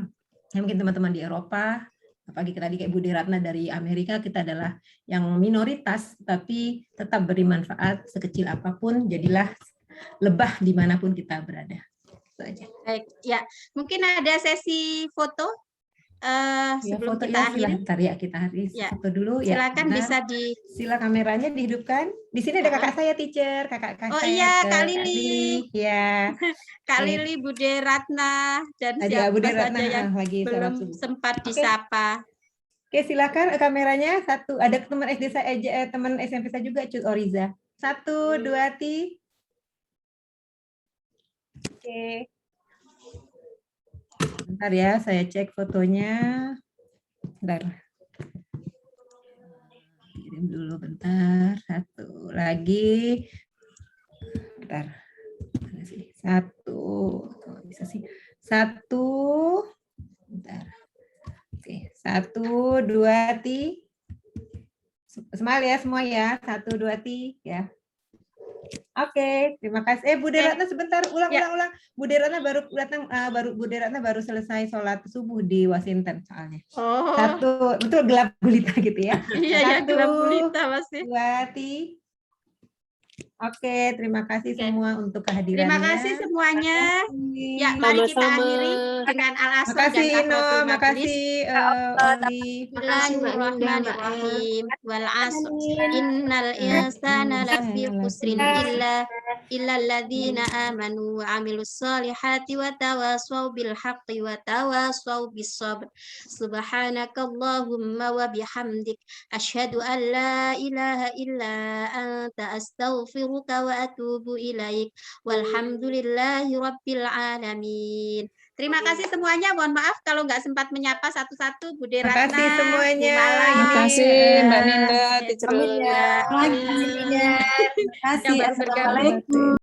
Ya, mungkin teman-teman di Eropa. Apalagi tadi kayak Bu Ratna dari Amerika, kita adalah yang minoritas, tapi tetap beri manfaat sekecil apapun, jadilah lebah dimanapun kita berada. Itu aja. Baik, ya mungkin ada sesi foto sebelum foto, kita akhiri. Bentar ya, kita foto dulu. Silakan ya, bisa sila kameranya dihidupkan. Di sini ada kakak saya, teacher, kakak oh saya. Iya, Kak Lili. Ya. Kak Lili, Bude Ratna, dan siapa Bude saja Ratna, yang lagi belum sempat disapa. Oke, silakan kameranya 1. Ada teman SD saya, teman SMP saya juga, Cut Oriza. 1, 2, 3. Oke. Bentar ya, saya cek fotonya. Bentar. Kirim dulu bentar. 1 lagi. Bentar. Mana sih? 1. Kok bisa sih? 1. Bentar. Oke, 1, 2, 3. Smile ya semua ya. 1, 2, 3 ya. Oke, terima kasih. Bu Ratna sebentar, ulang. Bu Ratna baru datang, Bu Ratna baru selesai sholat subuh di Washington soalnya. Oh. 1, betul gelap gulita gitu ya. Iya, gelap gulita pasti. 2, 3. Oke, terima kasih semua untuk kehadirannya. Terima kasih semuanya. Ya, mari kita akhiri dengan al-asr dan kafaratul majlis. Bismillahirrahmanirrahim. Wal 'asr innal insana lafi khusrin illa alladzina amanu wa 'amilus solihati wa tawassaw bil haqqi wa tawassaw bis sabr. Subhanakallahumma wa bihamdik asyhadu an la ilaha illa anta astaghfiruka wa atubu ilaik walhamdulillahi rabbil alamin. Terima kasih semuanya. Mohon maaf kalau nggak sempat menyapa satu-satu. Bude Ratna. Terima kasih semuanya. Terima kasih Mbak Ninda, teacher. Terima kasih. Assalamualaikum.